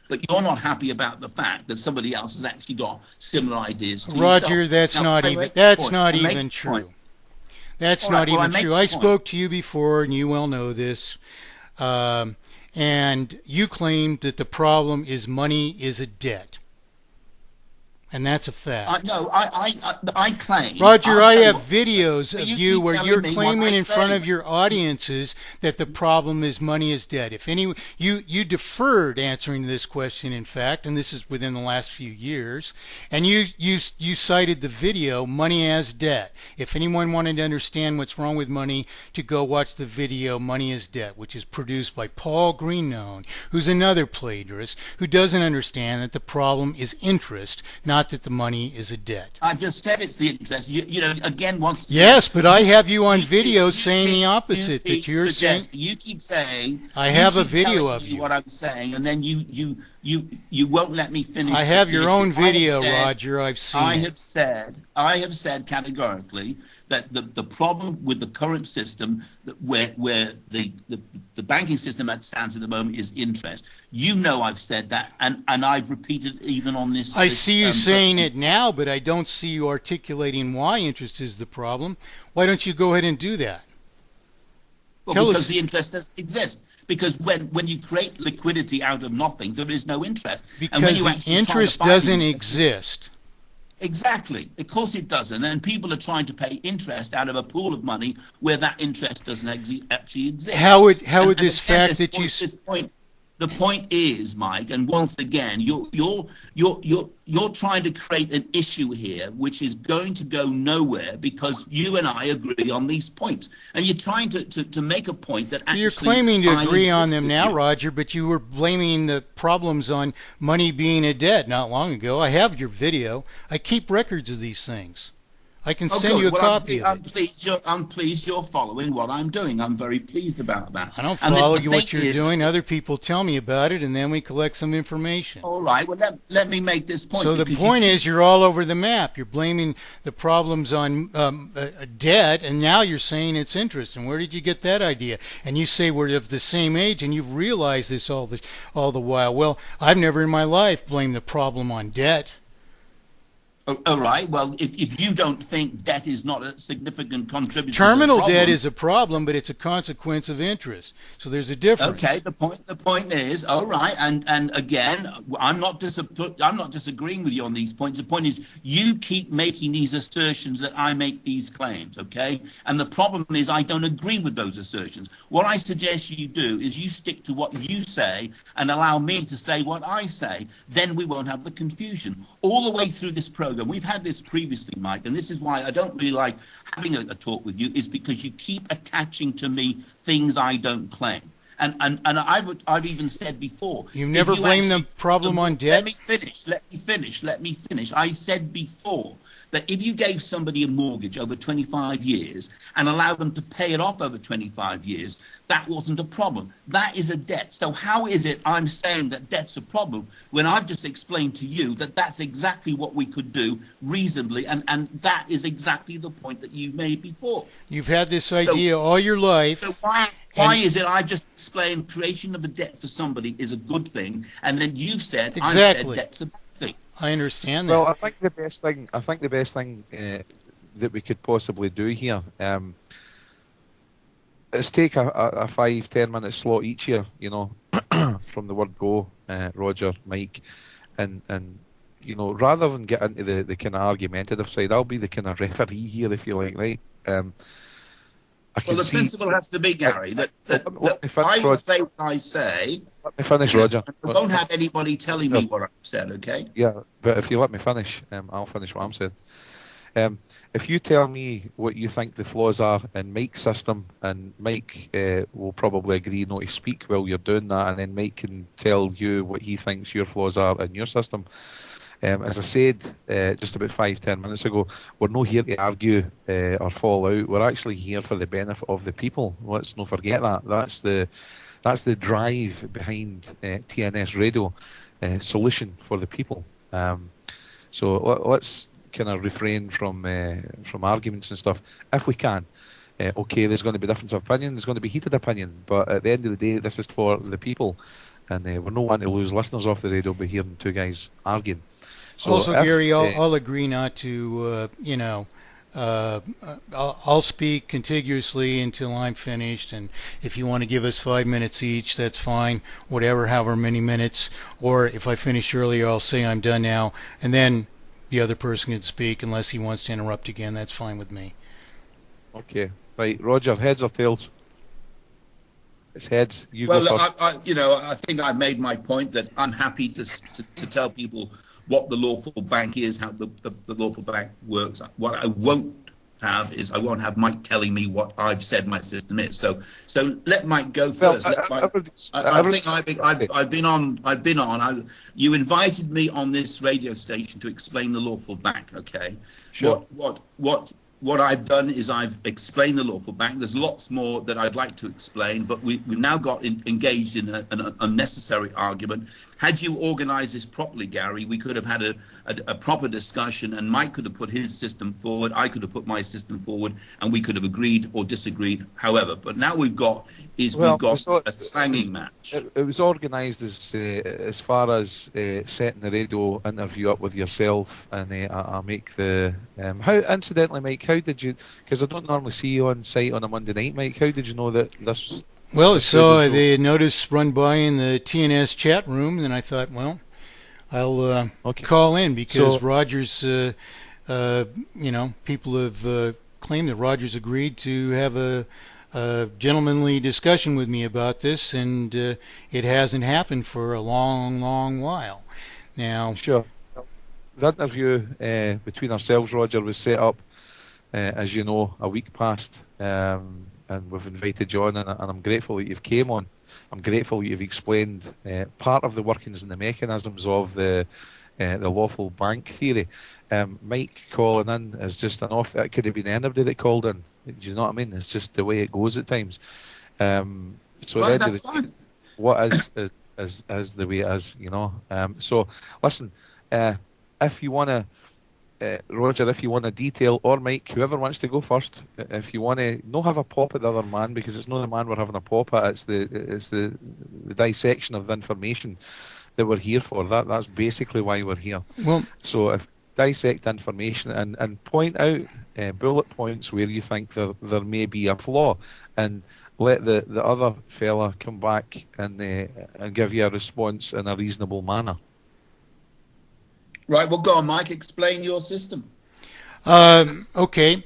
But you're not happy about the fact that somebody else has actually got similar ideas to Roger, yourself. that's not even true. That's not even true. I spoke to you before, and you well know this. And you claimed that the problem is money is a debt. And that's a fact. No, I claim. Roger, I have videos of you where you're claiming in front of your audiences that the problem is money is debt. If you deferred answering this question, in fact, and this is within the last few years, and you cited the video "Money as Debt." If anyone wanted to understand what's wrong with money, to go watch the video "Money is Debt," which is produced by Paul Greenone, who's another plagiarist who doesn't understand that the problem is interest, not that the money is a debt. I just said it's the interest. Again, once. Yes, but I have you on video saying the opposite. That you're saying. You keep saying. I have a video of you. What I'm saying, and then you won't let me finish. I have your own video, Roger. I've seen. I have said categorically that the problem with the current system, where the banking system that stands at the moment, is interest. I've said that, and I've repeated even on this. I see you saying it now, but I don't see you articulating why interest is the problem. Why don't you go ahead and do that? Well, Tell because us, the interest doesn't exist. Because when you create liquidity out of nothing, there is no interest. And when because you the actually try to interest find doesn't interest, exist. exactly. Of course it doesn't. And people are trying to pay interest out of a pool of money where that interest doesn't actually exist. How would And this again, fact that you the point is, Mike, and once again, you're trying to create an issue here which is going to go nowhere because you and I agree on these points, and you're trying to make a point that actually you're claiming to agree on them with now, you. Roger, but you were blaming the problems on money being a debt not long ago. I have your video. I keep records of these things. I can send good. you a Well, copy I'm of it. I'm pleased you're following what I'm doing. I'm very pleased about that. I don't And follow the what thing you're is- doing. Other people tell me about it, and then we collect some information. All right. Well, let me make this point. So the because point you is, keep- you're all over the map. You're blaming the problems on debt, and now you're saying it's interest. And where did you get that idea? And you say we're of the same age, and you've realized this all the while. Well, I've never in my life blamed the problem on debt. All right. Well, if you don't think debt is not a significant contributor Terminal to the problem, debt is a problem, but it's a consequence of interest. So there's a difference. okay. The point is, all right, and again, I'm not disagreeing with you on these points. The point is, you keep making these assertions that I make these claims, okay? And the problem is, I don't agree with those assertions. What I suggest you do is you stick to what you say and allow me to say what I say. Then we won't have the confusion all the way through this program. We've had this previously, Mike, and this is why I don't really like having a talk with you, is because you keep attaching to me things I don't claim. And I've even said before. You've never blamed the problem on debt? Let me finish. I said before that if you gave somebody a mortgage over 25 years and allowed them to pay it off over 25 years, that wasn't a problem. That is a debt. So how is it I'm saying that debt's a problem when I've just explained to you that that's exactly what we could do reasonably, and that is exactly the point that you made before. You've had this idea all your life. So why is it I just explained creation of a debt for somebody is a good thing, and then you said I said debt's a bad thing? I understand that. Well, I think the best thing that we could possibly do here is take a 5-10 minute slot each year, you know, from the word go, Roger, Mike, and you know, rather than get into the kind of argumentative side, I'll be the kind of referee here, if you like, right? Well, the principle has to be, Gary, that I will say what I say. Let me finish, Roger. I won't have anybody telling me what I've said, okay? Yeah, but if you let me finish, I'll finish what I'm saying. If you tell me what you think the flaws are in Mike's system, and Mike will probably agree not to speak while you're doing that, and then Mike can tell you what he thinks your flaws are in your system. As I said just about 5-10 minutes ago, we're not here to argue or fall out. We're actually here for the benefit of the people. Let's not forget that. That's the drive behind TNS Radio, solution for the people. So let's kind of refrain from arguments and stuff if we can. Okay, there's going to be difference of opinion, there's going to be heated opinion, but at the end of the day, this is for the people, and we're not wanting to lose listeners off the radio by hearing two guys arguing. So also, Gary, I'll agree not to, I'll speak contiguously until I'm finished, and if you want to give us 5 minutes each, that's fine, however many minutes, or if I finish earlier, I'll say I'm done now, and then the other person can speak unless he wants to interrupt again. That's fine with me. Okay. Right, Roger, heads or tails? It's heads. You go first. I think I made my point that I'm happy to tell people what the lawful bank is, how the lawful bank works. What I won't have is I won't have Mike telling me what I've said my system is. So let Mike go first. I've been on. You invited me on this radio station to explain the lawful bank. Okay. Sure. What I've done is I've explained the lawful bank. There's lots more that I'd like to explain, but we've now got engaged in an unnecessary argument. Had you organised this properly, Gary, we could have had a proper discussion, and Mike could have put his system forward, I could have put my system forward, and we could have agreed or disagreed, however. But now we've got a slanging match. It was organised as far as setting the radio interview up with yourself, and I make the... incidentally, Mike, how did you... Because I don't normally see you on site on a Monday night, Mike. How did you know that this... Well, so the notice run by in the TNS chat room, and I thought, well, I'll call in because Rogers, people have claimed that Rogers agreed to have a gentlemanly discussion with me about this, and it hasn't happened for a long, long while. Now, sure, that interview between ourselves, Roger, was set up, as you know, a week past. And we've invited you on, and I'm grateful that you've came on. I'm grateful that you've explained part of the workings and the mechanisms of the lawful bank theory. Mike calling in is just an off. It could have been anybody that called in. Do you know what I mean? It's just the way it goes at times. So that's fine. What is the way it is, you know. So listen, if you want to. Roger, if you want to detail, or Mike, whoever wants to go first, if you want to not have a pop at the other man, because it's not the man we're having a pop at, it's the dissection of the information that we're here for. That's basically why we're here. Well, so if dissect information and point out bullet points where you think there may be a flaw, and let the other fella come back and give you a response in a reasonable manner. Right, well, go on, Mike. Explain your system. Okay.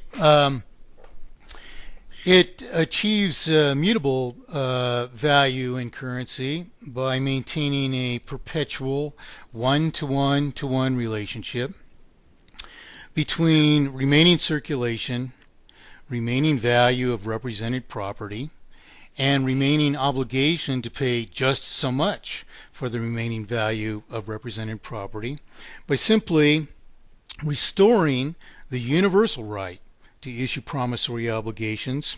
It achieves mutable value in currency by maintaining a perpetual one-to-one-to-one relationship between remaining circulation, remaining value of represented property, and remaining obligation to pay just so much for the remaining value of represented property by simply restoring the universal right to issue promissory obligations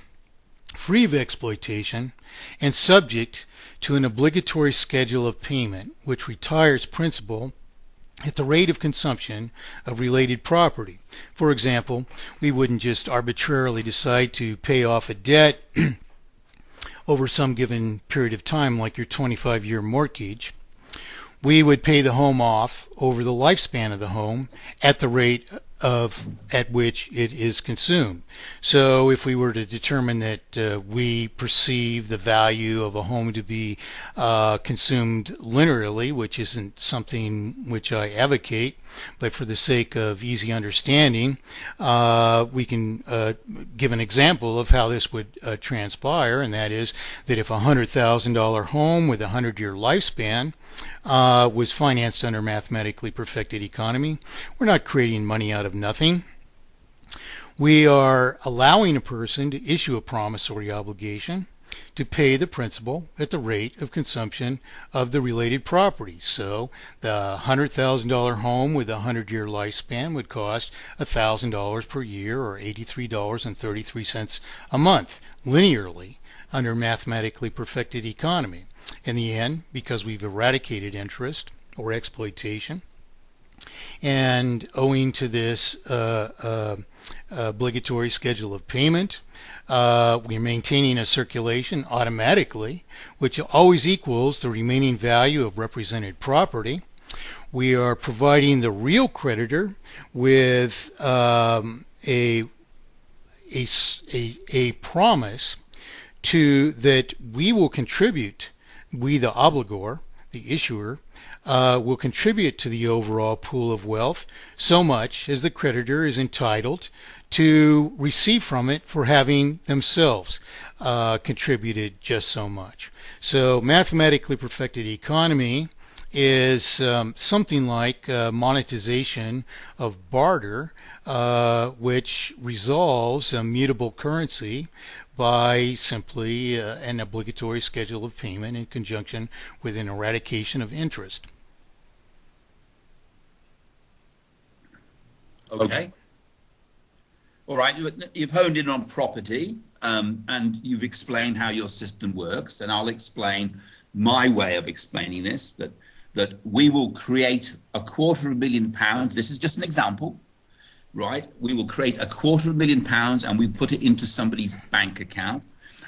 free of exploitation and subject to an obligatory schedule of payment which retires principal at the rate of consumption of related property. For example, we wouldn't just arbitrarily decide to pay off a debt over some given period of time, like your 25-year mortgage. We would pay the home off over the lifespan of the home at the rate at which it is consumed. So if we were to determine that we perceive the value of a home to be consumed linearly, which isn't something which I advocate, but for the sake of easy understanding, we can give an example of how this would transpire, and that is that if a $100,000 home with a 100-year lifespan was financed under mathematically perfected economy, we're not creating money out of nothing. We are allowing a person to issue a promissory obligation to pay the principal at the rate of consumption of the related property. So the $100,000 home with a 100-year lifespan would cost $1,000 per year, or $83.33 a month, linearly under mathematically perfected economy. In the end, because we've eradicated interest or exploitation, and owing to this obligatory schedule of payment, we're maintaining a circulation automatically, which always equals the remaining value of represented property. We are providing the real creditor with a promise that we will contribute. We, the obligor, the issuer, will contribute to the overall pool of wealth so much as the creditor is entitled to receive from it for having themselves contributed just so much. So mathematically perfected economy is something like monetization of barter, which resolves a mutable currency by simply an obligatory schedule of payment in conjunction with an eradication of interest. Okay. All right, you've honed in on property, and you've explained how your system works, and I'll explain my way of explaining this. But that we will create £250,000. This is just an example, right? We will create £250,000 and we put it into somebody's bank account,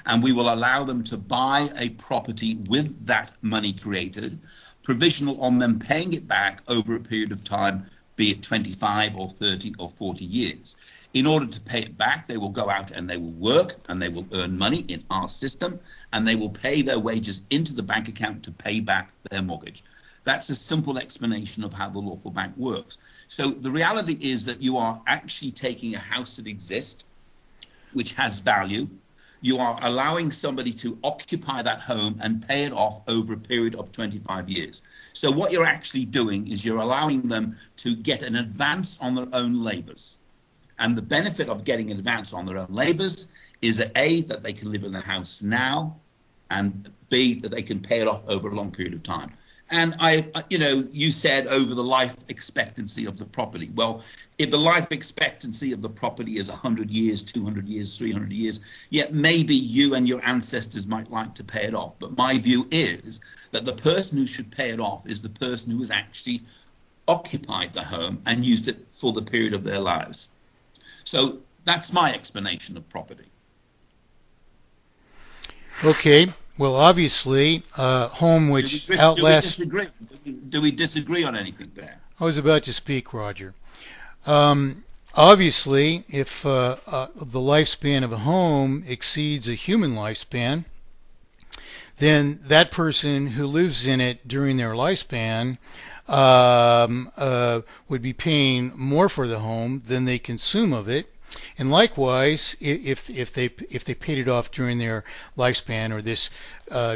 and we will allow them to buy a property with that money created, provisional on them paying it back over a period of time, be it 25 or 30 or 40 years. In order to pay it back, they will go out and they will work and they will earn money in our system, and they will pay their wages into the bank account to pay back their mortgage. That's a simple explanation of how the lawful bank works. So the reality is that you are actually taking a house that exists, which has value. You are allowing somebody to occupy that home and pay it off over a period of 25 years. So what you're actually doing is you're allowing them to get an advance on their own labours. And the benefit of getting an advance on their own labours is that A, that they can live in the house now, and B, that they can pay it off over a long period of time. And you said over the life expectancy of the property. Well, if the life expectancy of the property is 100 years, 200 years, 300 years, yeah, maybe you and your ancestors might like to pay it off. But my view is that the person who should pay it off is the person who has actually occupied the home and used it for the period of their lives. So that's my explanation of property. Okay. Well, obviously, home which outlasts... Do we disagree on anything there? I was about to speak, Roger. Obviously, if the lifespan of a home exceeds a human lifespan, then that person who lives in it during their lifespan would be paying more for the home than they consume of it. And likewise, if they paid it off during their lifespan, or this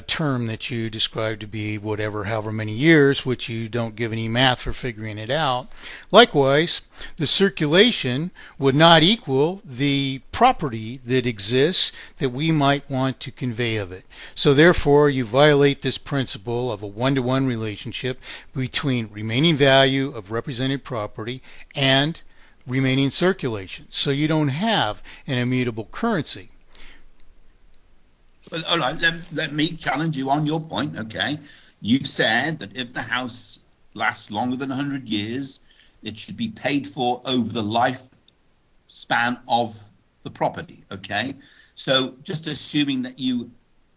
term that you described to be however many years, which you don't give any math for figuring it out, likewise, the circulation would not equal the property that exists that we might want to convey of it. So therefore, you violate this principle of a one-to-one relationship between remaining value of represented property and remaining circulation. So you don't have an immutable currency. Well, all right, let me challenge you on your point, okay? You said that if the house lasts longer than 100 years, it should be paid for over the lifespan of the property, okay? So just assuming that you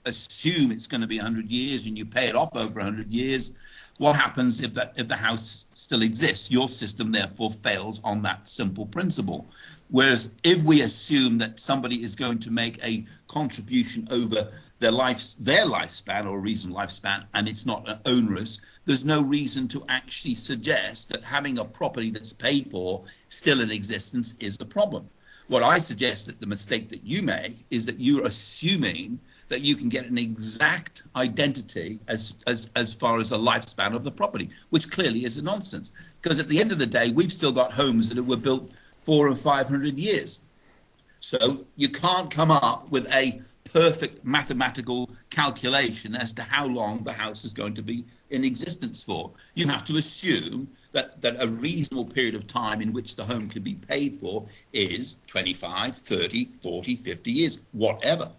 assume it's going to be 100 years and you pay it off over 100 years, what happens if the house still exists? Your system therefore fails on that simple principle. Whereas if we assume that somebody is going to make a contribution over their lifespan or a reasonable lifespan, and it's not onerous, there's no reason to actually suggest that having a property that's paid for still in existence is the problem. What I suggest that the mistake that you make is that you're assuming that you can get an exact identity as far as the lifespan of the property, which clearly is a nonsense. Because at the end of the day, we've still got homes that were built 400 or 500 years. So you can't come up with a perfect mathematical calculation as to how long the house is going to be in existence for. You have to assume that a reasonable period of time in which the home can be paid for is 25, 30, 40, 50 years, whatever.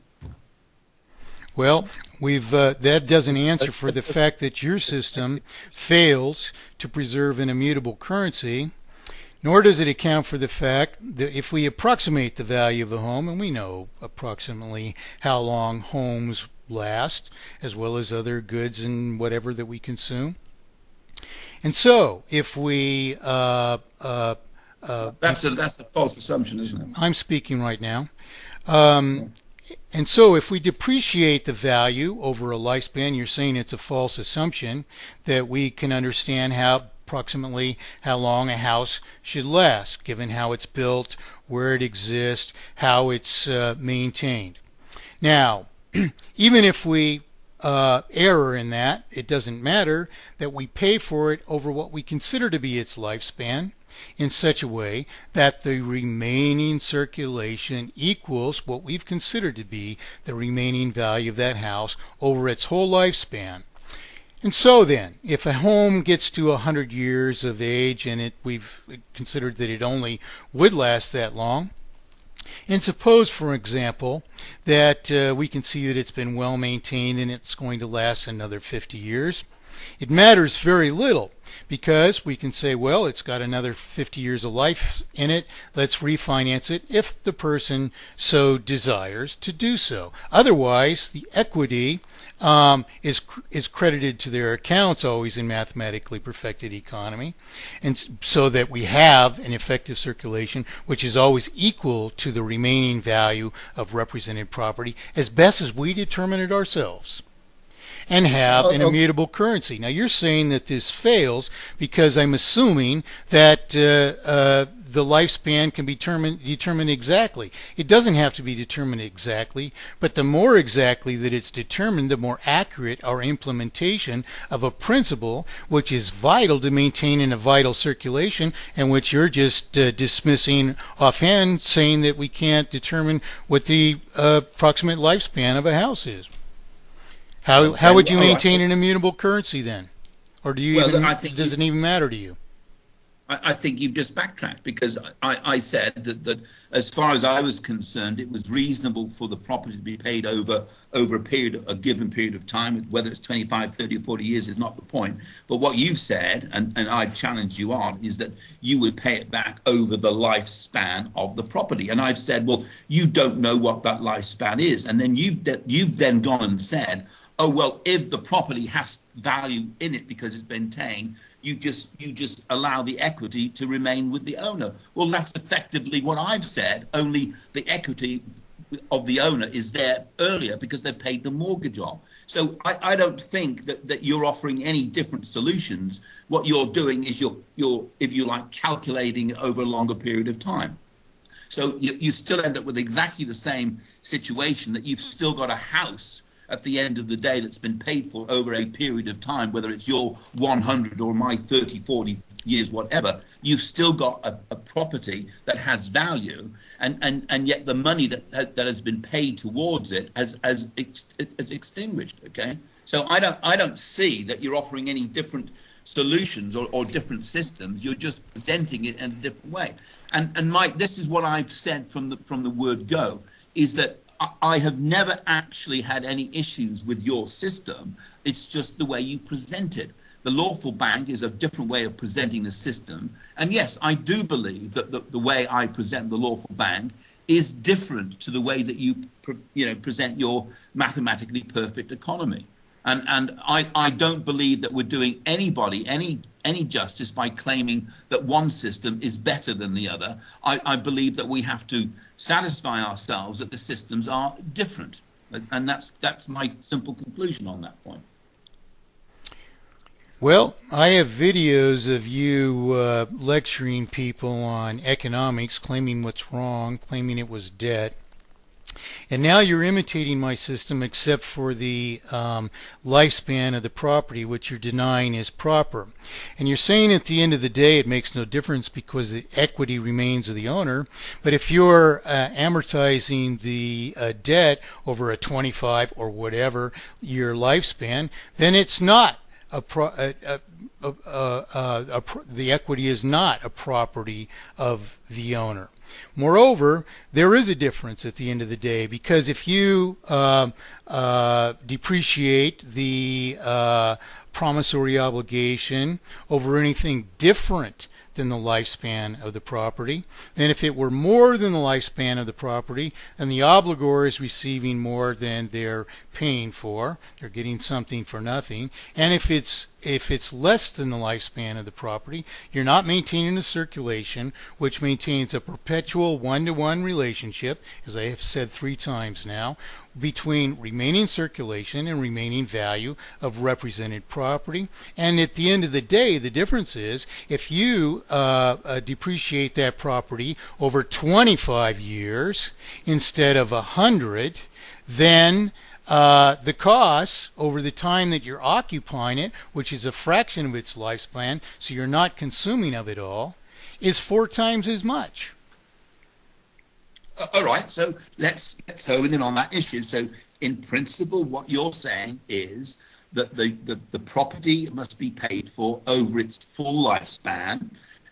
Well, that doesn't answer for the fact that your system fails to preserve an immutable currency, nor does it account for the fact that if we approximate the value of a home, and we know approximately how long homes last, as well as other goods and whatever that we consume. And so, if we... that's a false assumption, isn't it? I'm speaking right now. And so if we depreciate the value over a lifespan, you're saying it's a false assumption that we can understand approximately how long a house should last, given how it's built, where it exists, how it's maintained. Now, even if we error in that, it doesn't matter that we pay for it over what we consider to be its lifespan, in such a way that the remaining circulation equals what we've considered to be the remaining value of that house over its whole lifespan. And so then, if a home gets to 100 years of age and we've considered that it only would last that long, and suppose, for example, that we can see that it's been well maintained and it's going to last another 50 years, it matters very little, because we can say, well, it's got another 50 years of life in it. Let's refinance it if the person so desires to do so. Otherwise, the equity is credited to their accounts always in mathematically perfected economy, and so that we have an effective circulation which is always equal to the remaining value of represented property as best as we determine it ourselves, and have an immutable currency. Now, you're saying that this fails because I'm assuming that the lifespan can be determined exactly. It doesn't have to be determined exactly, but the more exactly that it's determined, the more accurate our implementation of a principle which is vital to maintaining a vital circulation, and which you're just dismissing offhand, saying that we can't determine what the approximate lifespan of a house is. How would you maintain an immutable currency then? Or do you does it even matter to you? I think you've just backtracked, because I said that as far as I was concerned, it was reasonable for the property to be paid over a given period of time. Whether it's 25, 30 or 40 years is not the point. But what you've said, and I challenge you on, is that you would pay it back over the lifespan of the property. And I've said, well, you don't know what that lifespan is. And then you've then gone and said, oh, well, if the property has value in it because it's been taken, you just allow the equity to remain with the owner. Well, that's effectively what I've said, only the equity of the owner is there earlier because they've paid the mortgage off. So I don't think that you're offering any different solutions. What you're doing is you're if you like, calculating it over a longer period of time. So you still end up with exactly the same situation, that you've still got a house at the end of the day that's been paid for over a period of time, whether it's your 100 or my 30, 40 years, whatever. You've still got a property that has value, and yet the money that has been paid towards it has extinguished. Okay, so I don't see that you're offering any different solutions or different systems. You're just presenting it in a different way. And Mike, this is what I've said from the word go, is that I have never actually had any issues with your system. It's just the way you present it. The lawful bank is a different way of presenting the system. And yes, I do believe that the way I present the lawful bank is different to the way that you present your mathematically perfect economy. And I don't believe that we're doing anybody any justice by claiming that one system is better than the other. I believe that we have to satisfy ourselves that the systems are different. And that's my simple conclusion on that point. Well, I have videos of you lecturing people on economics, claiming what's wrong, claiming it was debt. And now you're imitating my system, except for the lifespan of the property, which you're denying is proper. And you're saying at the end of the day it makes no difference because the equity remains of the owner. But if you're amortizing the debt over a 25 or whatever year lifespan, then it's not the equity is not a property of the owner. Moreover, there is a difference at the end of the day, because if you depreciate the promissory obligation over anything different than the lifespan of the property, then if it were more than the lifespan of the property, then the obligor is receiving more than they're paying for. They're getting something for nothing. And if it's less than the lifespan of the property, you're not maintaining a circulation which maintains a perpetual one-to-one relationship, as I have said 3 times now, between remaining circulation and remaining value of represented property. And at the end of the day, the difference is if you depreciate that property over 25 years instead of 100, then the costs over the time that you're occupying it, which is a fraction of its lifespan, so you're not consuming of it all, is 4 times as much. All right, so let's hone in on that issue. So in principle, what you're saying is that the property must be paid for over its full lifespan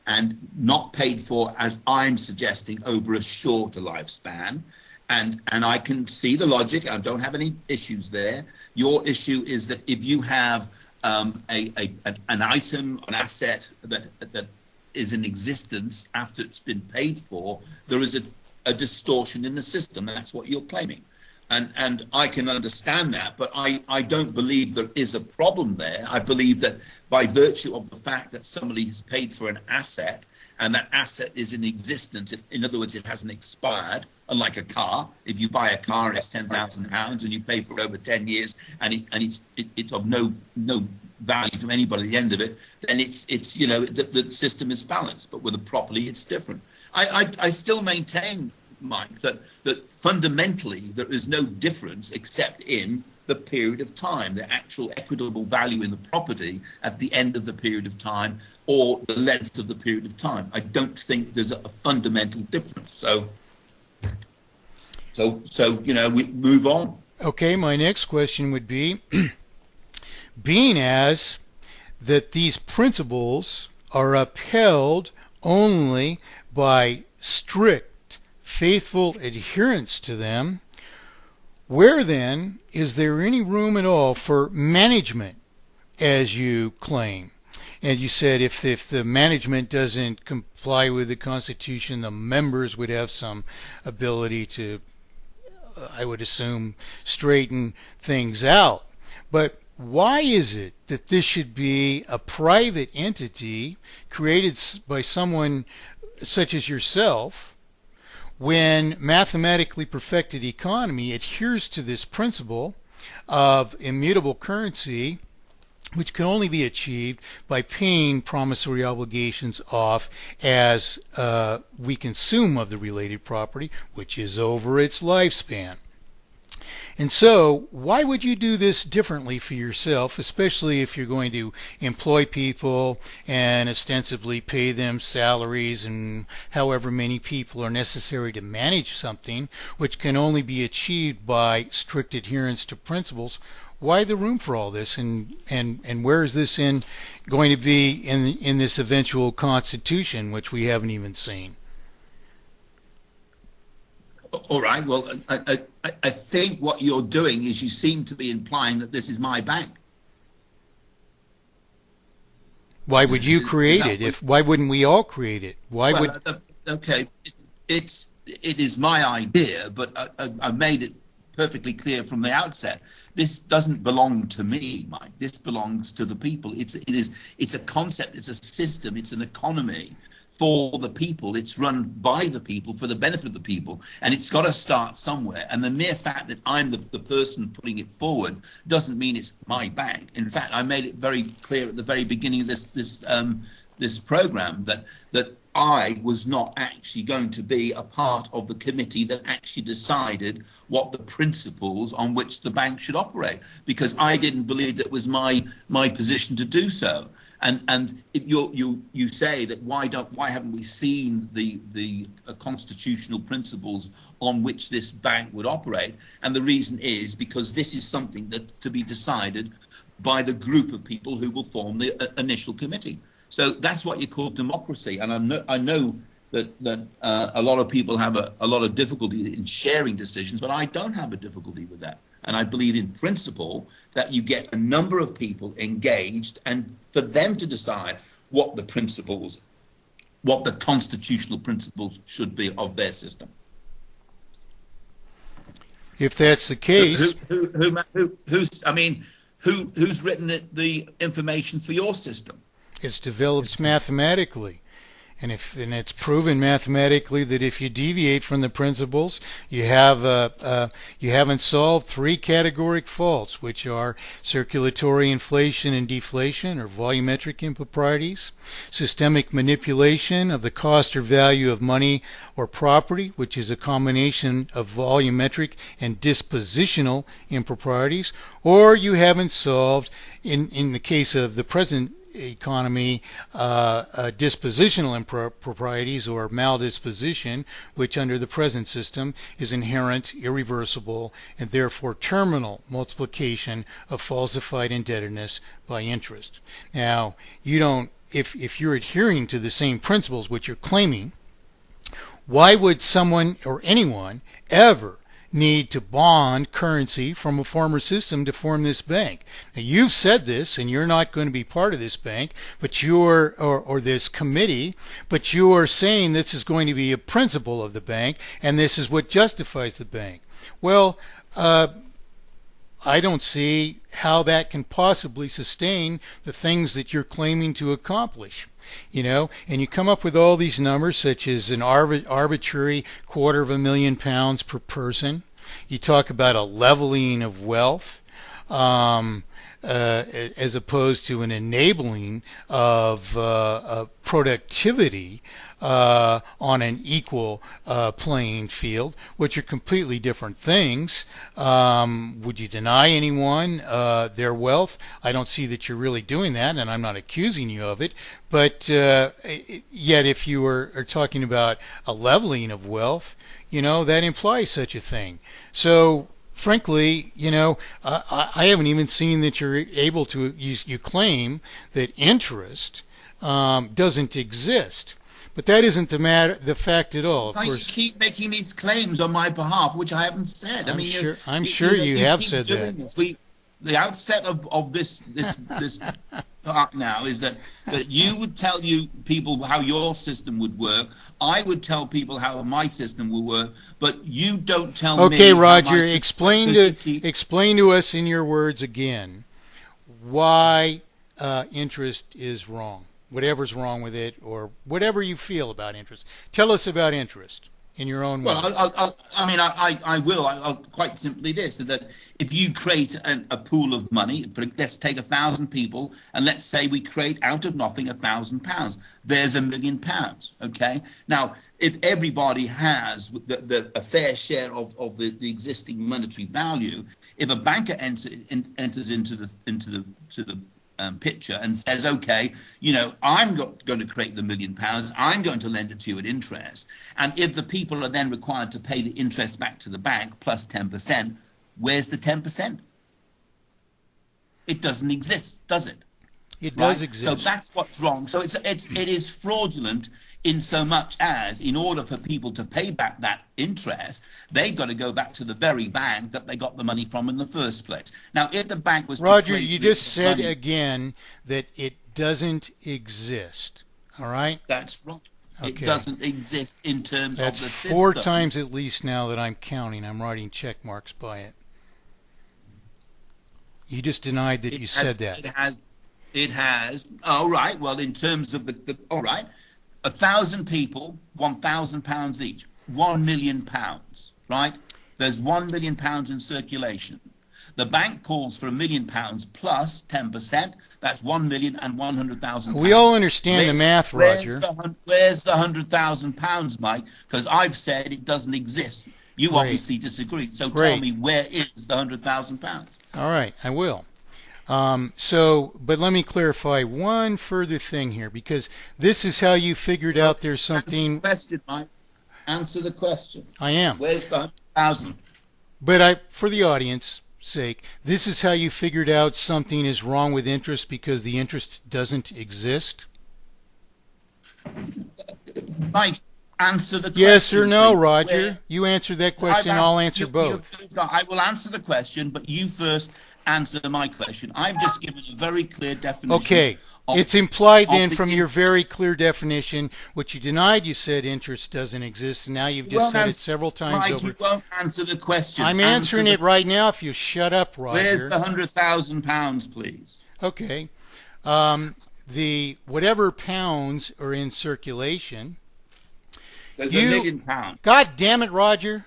and not paid for, as I'm suggesting, over a shorter lifespan. And I can see the logic. I don't have any issues there. Your issue is that if you have an item, an asset that is in existence after it's been paid for, there is a distortion in the system. That's what you're claiming. And I can understand that, but I don't believe there is a problem there. I believe that by virtue of the fact that somebody has paid for an asset and that asset is in existence, in other words, it hasn't expired, unlike a car. If you buy a car and it's £10,000 and you pay for it over 10 years and it's of no value to anybody at the end of it, then it's you know, the system is balanced. But with a property, it's different. I still maintain, Mike, that fundamentally there is no difference except in the period of time, the actual equitable value in the property at the end of the period of time, or the length of the period of time. I don't think there's a fundamental difference. So you know, we move on. Okay, my next question would be, being as that these principles are upheld only by strict, faithful adherence to them, where then is there any room at all for management, as you claim? And you said if the management doesn't comply with the Constitution, the members would have some ability to, I would assume, straighten things out. But why is it that this should be a private entity created by someone such as yourself, when mathematically perfected economy adheres to this principle of immutable currency, which can only be achieved by paying promissory obligations off as we consume of the related property, which is over its lifespan? And so, why would you do this differently for yourself, especially if you're going to employ people and ostensibly pay them salaries and however many people are necessary to manage something, which can only be achieved by strict adherence to principles? Why the room for all this, and where is this going to be in this eventual Constitution, which we haven't even seen? All right. Well, I think what you're doing is you seem to be implying that this is my bank. Why would you create it? Why wouldn't we all create it? Okay, it is my idea, but I made it perfectly clear from the outset. This doesn't belong to me, Mike. This belongs to the people. It's a concept. It's a system. It's an economy for the people. It's run by the people for the benefit of the people, and it's got to start somewhere. And the mere fact that I'm the person putting it forward doesn't mean it's my bank. In fact, I made it very clear at the very beginning of this program that I was not actually going to be a part of the committee that actually decided what the principles on which the bank should operate, because I didn't believe that it was my position to do so. And if you say that why haven't we seen the constitutional principles on which this bank would operate? And the reason is because this is something that's to be decided by the group of people who will form the initial committee. So that's what you call democracy. And I know that a lot of people have a lot of difficulty in sharing decisions, but I don't have a difficulty with that. And I believe in principle that you get a number of people engaged and for them to decide what the principles, what the constitutional principles should be of their system. If that's the case, who's written the information for your system? It's developed mathematically. And it's proven mathematically that if you deviate from the principles, you haven't solved three categoric faults, which are circulatory inflation and deflation, or volumetric improprieties, systemic manipulation of the cost or value of money or property, which is a combination of volumetric and dispositional improprieties, or you haven't solved, in the case of the present economy, dispositional improprieties or maladisposition, which under the present system is inherent, irreversible, and therefore terminal multiplication of falsified indebtedness by interest. Now, you don't, if you're adhering to the same principles which you're claiming, why would someone or anyone ever need to bond currency from a former system to form this bank. Now, you've said this, and you're not going to be part of this bank, but you're or this committee, but you are saying this is going to be a principle of the bank, and this is what justifies the bank. Well, I don't see how that can possibly sustain the things that you're claiming to accomplish. And you come up with all these numbers, such as an arbitrary £250,000 per person. You talk about a leveling of wealth, as opposed to an enabling of productivity on an equal playing field, which are completely different things. Would you deny anyone their wealth? I don't see that you're really doing that, and I'm not accusing you of it. But yet, if you are talking about a leveling of wealth, that implies such a thing. So, frankly, I haven't even seen that you're able to. You claim that interest doesn't exist. But that isn't the fact at all. Of course, you keep making these claims on my behalf, which I haven't said. I'm sure you have said that. The outset of this part now is that you would tell people how your system would work. I would tell people how my system will work, but you don't tell me. Okay, Roger, explain to us in your words again why interest is wrong. Whatever's wrong with it, or whatever you feel about interest. Tell us about interest in your own way. Well, I'll quite simply this, that if you create a pool of money, let's take 1,000 people, and let's say we create out of nothing £1,000. There's £1 million, okay? Now, if everybody has a fair share of the existing monetary value, if a banker enters into the picture and says, okay, I'm going to create the £1 million, I'm going to lend it to you at interest, and if the people are then required to pay the interest back to the bank plus 10%, where's the 10%? It doesn't exist, does it? It does exist. So that's what's wrong. So it is fraudulent in so much as, in order for people to pay back that interest, they've got to go back to the very bank that they got the money from in the first place. Now, if the bank was Roger, you just said again that it doesn't exist. All right? That's right. Okay. It doesn't exist in terms of the system. That's 4 times at least now that I'm counting. I'm writing check marks by it. You just denied that you said that. It has. All right. Well, in terms of all right, 1,000 people, £1,000 each, £1 million, right? There's £1 million in circulation. The bank calls for £1 million plus 10%. That's £1,100,000. We all understand the math, Roger. Where's the £100,000, Mike? Because I've said it doesn't exist. You obviously disagree. So tell me, where is the £100,000? All right, I will. But let me clarify one further thing here, because this is how you figured out there's something. Answer the question, Mike. Answer the question. I am. Where's the 100,000? But for the audience sake, this is how you figured out something is wrong with interest because the interest doesn't exist? Mike, answer the question. Yes or no, Roger? You answer that question, I'll answer both. I will answer the question, but you first answer my question. I've just given a very clear definition. Okay. It's implied then from your very clear definition, what you denied, you said interest doesn't exist, and now you've just said it several times Mike, over. You won't answer the question. I'm answering it right now if you shut up, Roger. Where's the £100,000, please? Okay. The whatever pounds are in circulation. There's £1 million. God damn it, Roger.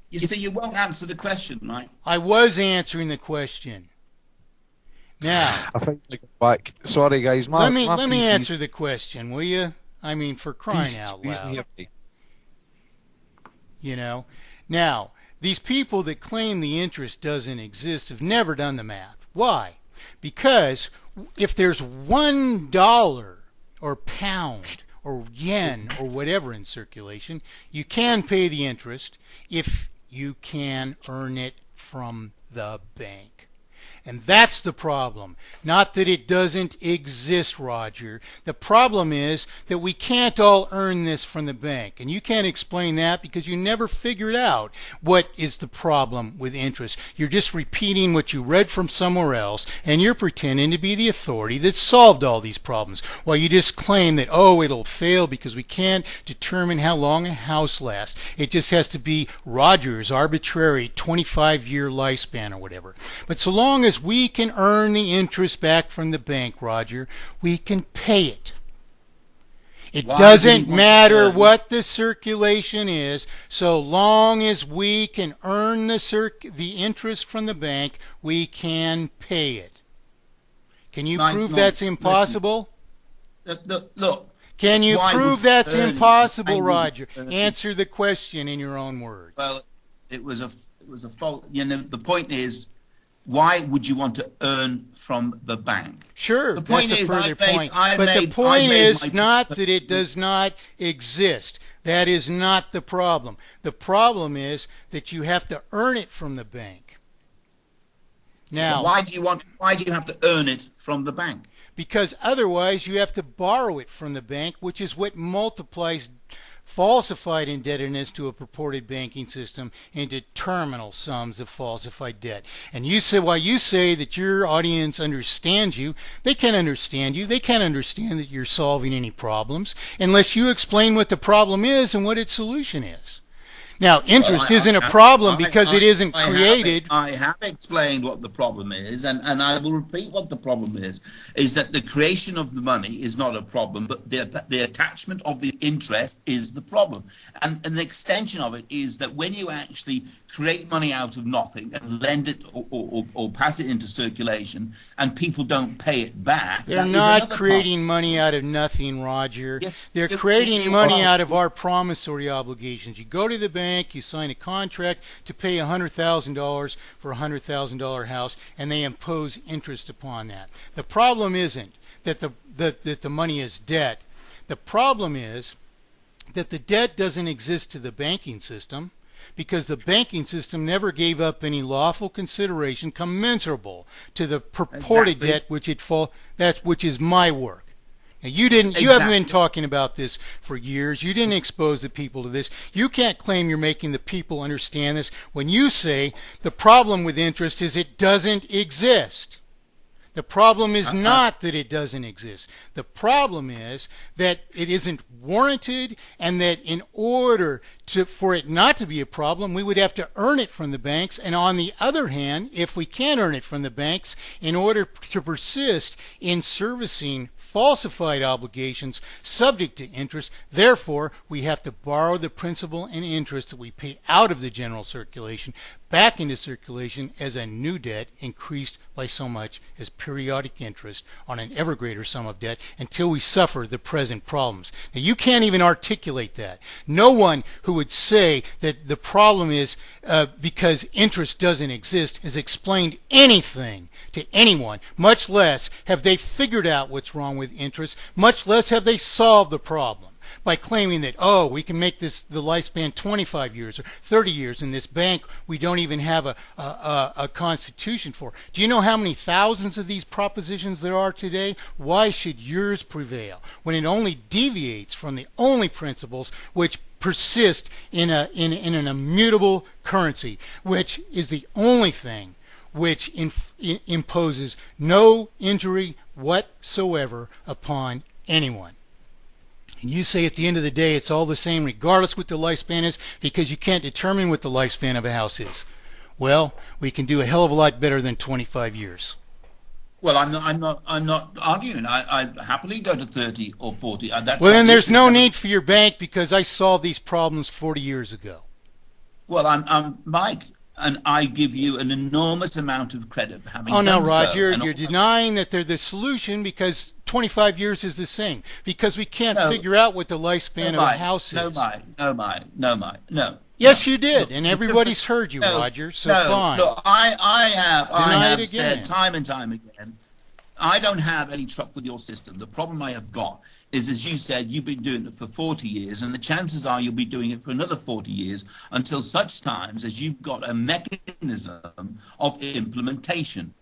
You see, you won't answer the question, Mike. I was answering the question. Now, I think back. Sorry, guys. Let me answer the question, will you? I mean, for crying out loud. Now, these people that claim the interest doesn't exist have never done the math. Why? Because if there's $1 or pound or yen or whatever in circulation, you can pay the interest if you can earn it from the bank. And that's the problem. Not that it doesn't exist, Roger. The problem is that we can't all earn this from the bank. And you can't explain that because you never figured out what is the problem with interest. You're just repeating what you read from somewhere else, and you're pretending to be the authority that solved all these problems. While you just claim that, oh, it'll fail because we can't determine how long a house lasts. It just has to be Roger's arbitrary 25-year lifespan or whatever. But so long as we can earn the interest back from the bank, Roger, we can pay it. It doesn't matter what the circulation is, so long as we can earn the interest from the bank, we can pay it. Can you prove that's impossible? Look. Can you prove that's impossible, Roger? Answer the question in your own words. Well, it was a fault. You know, the point is, why would you want to earn from the bank? Sure, the point that's a further point. But the point is not that it does not exist. That is not the problem. The problem is that you have to earn it from the bank. Now, why do you have to earn it from the bank? Because otherwise you have to borrow it from the bank, which is what multiplies falsified indebtedness to a purported banking system into terminal sums of falsified debt. And you say, while you say that your audience understands you, they can't understand you. They can't understand that you're solving any problems unless you explain what the problem is and what its solution is. Now, interest isn't a problem because it isn't created. I have explained what the problem is, and I will repeat what the problem is that the creation of the money is not a problem, but the attachment of the interest is the problem. And an extension of it is that when you actually create money out of nothing and lend it or pass it into circulation and people don't pay it back, they're not creating money out of nothing, Roger. Yes, they're creating money out of our promissory obligations. You go to the bank, you sign a contract to pay $100,000 for a $100,000 house, and they impose interest upon that. The problem isn't that the money is debt. The problem is that the debt doesn't exist to the banking system because the banking system never gave up any lawful consideration commensurable to the purported debt which is my work. Now, you haven't been talking about this for years. You didn't expose the people to this. You can't claim you're making the people understand this when you say the problem with interest is it doesn't exist. The problem is not that it doesn't exist. The problem is that it isn't warranted, and that in order for it not to be a problem, we would have to earn it from the banks. And on the other hand, if we can't earn it from the banks, in order to persist in servicing falsified obligations subject to interest, therefore we have to borrow the principal and interest that we pay out of the general circulation back into circulation as a new debt increased by so much as periodic interest on an ever greater sum of debt until we suffer the present problems. Now, you can't even articulate that. No one who would say that the problem is because interest doesn't exist has explained anything to anyone, much less have they figured out what's wrong with interest, much less have they solved the problem by claiming that, oh, we can make the lifespan 25 years or 30 years in this bank we don't even have a constitution for. Do you know how many thousands of these propositions there are today? Why should yours prevail when it only deviates from the only principles which persist in an immutable currency, which is the only thing which imposes no injury whatsoever upon anyone? And you say at the end of the day it's all the same regardless what the lifespan is because you can't determine what the lifespan of a house is. Well, we can do a hell of a lot better than 25 years. Well, I'm not arguing. I happily go to 30 or 40. Well, then there's no need for your bank because I solved these problems 40 years ago. Well, I'm Mike, and I give you an enormous amount of credit for having done so. Oh, no, Roger, you're denying that they're the solution because 25 years is the same. Because we can't figure out what the lifespan of a house is. No. Yes, you did, and everybody's heard you, Roger, so fine. No, I have said time and time again, I don't have any truck with your system. The problem I have got is, as you said, you've been doing it for 40 years, and the chances are you'll be doing it for another 40 years until such times as you've got a mechanism of implementation.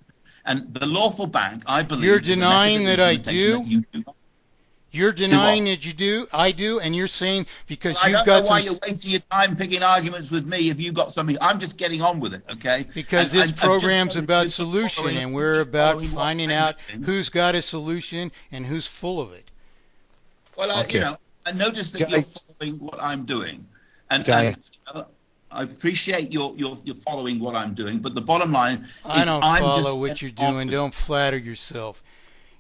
And the lawful bank, I believe, You're is a denying method of that I implementation do? that you do. You're denying that you do, I do, and you're saying because Well, I you've don't know got why some. you're wasting your time picking arguments with me if you've got something. I'm just getting on with it, okay? Because And this just program's so that about you keep solution, following- and we're keep about following what finding I'm out doing. who's got a solution and who's full of it. Well, Okay. I notice that you're following what I'm doing, and I appreciate you're following what I'm doing. But the bottom line is, I don't I'm follow just what you're getting on doing. with it. Don't flatter yourself.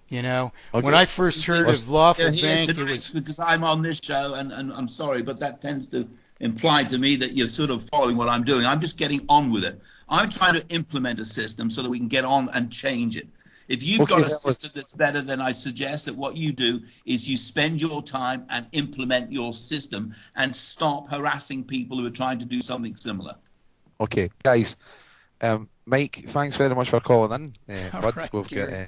You know, Okay. when I first heard of lawful You're here bank, it tonight was because I'm on this show, and I'm sorry, but that tends to imply to me that you're sort of following what I'm doing. I'm just getting on with it. I'm trying to implement a system so that we can get on and change it. If you've got a system that's better, then I suggest that what you do is you spend your time and implement your system and stop harassing people who are trying to do something similar. Okay, guys. Mike, thanks very much for calling in. All Bud, right, we've got Garry.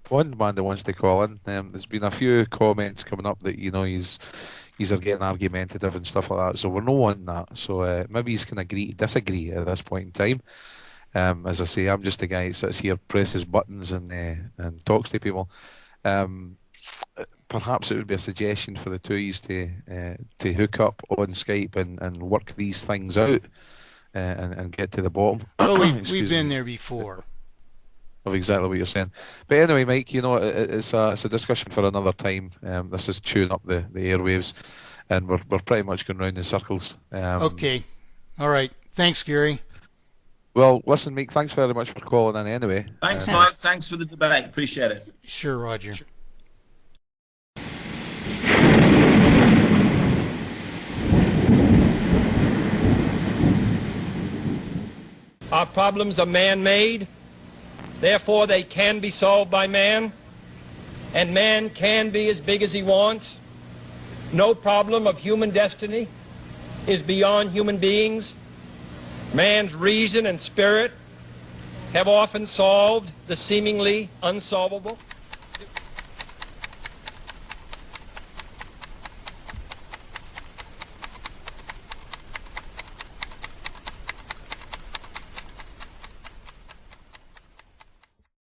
one man that wants to call in. There's been a few comments coming up that he's are getting argumentative and stuff like that. So we're not wanting that. So maybe he's can agree, disagree at this point in time. As I say, I'm just a guy that sits here, presses buttons, and talks to people. Perhaps it would be a suggestion for the two of you to hook up on Skype and work these things out and get to the bottom. Oh, we've been there before. Of exactly what you're saying. But anyway, Mike, it's a discussion for another time. This is chewing up the airwaves, and we're pretty much going round in circles. Okay. All right. Thanks, Garry. Well, listen, Mike, thanks very much for calling in anyway. Thanks, Mike. Thanks for the debate. Appreciate it. Sure, Roger. Our problems are man-made, therefore they can be solved by man, and man can be as big as he wants. No problem of human destiny is beyond human beings. Man's reason and spirit have often solved the seemingly unsolvable.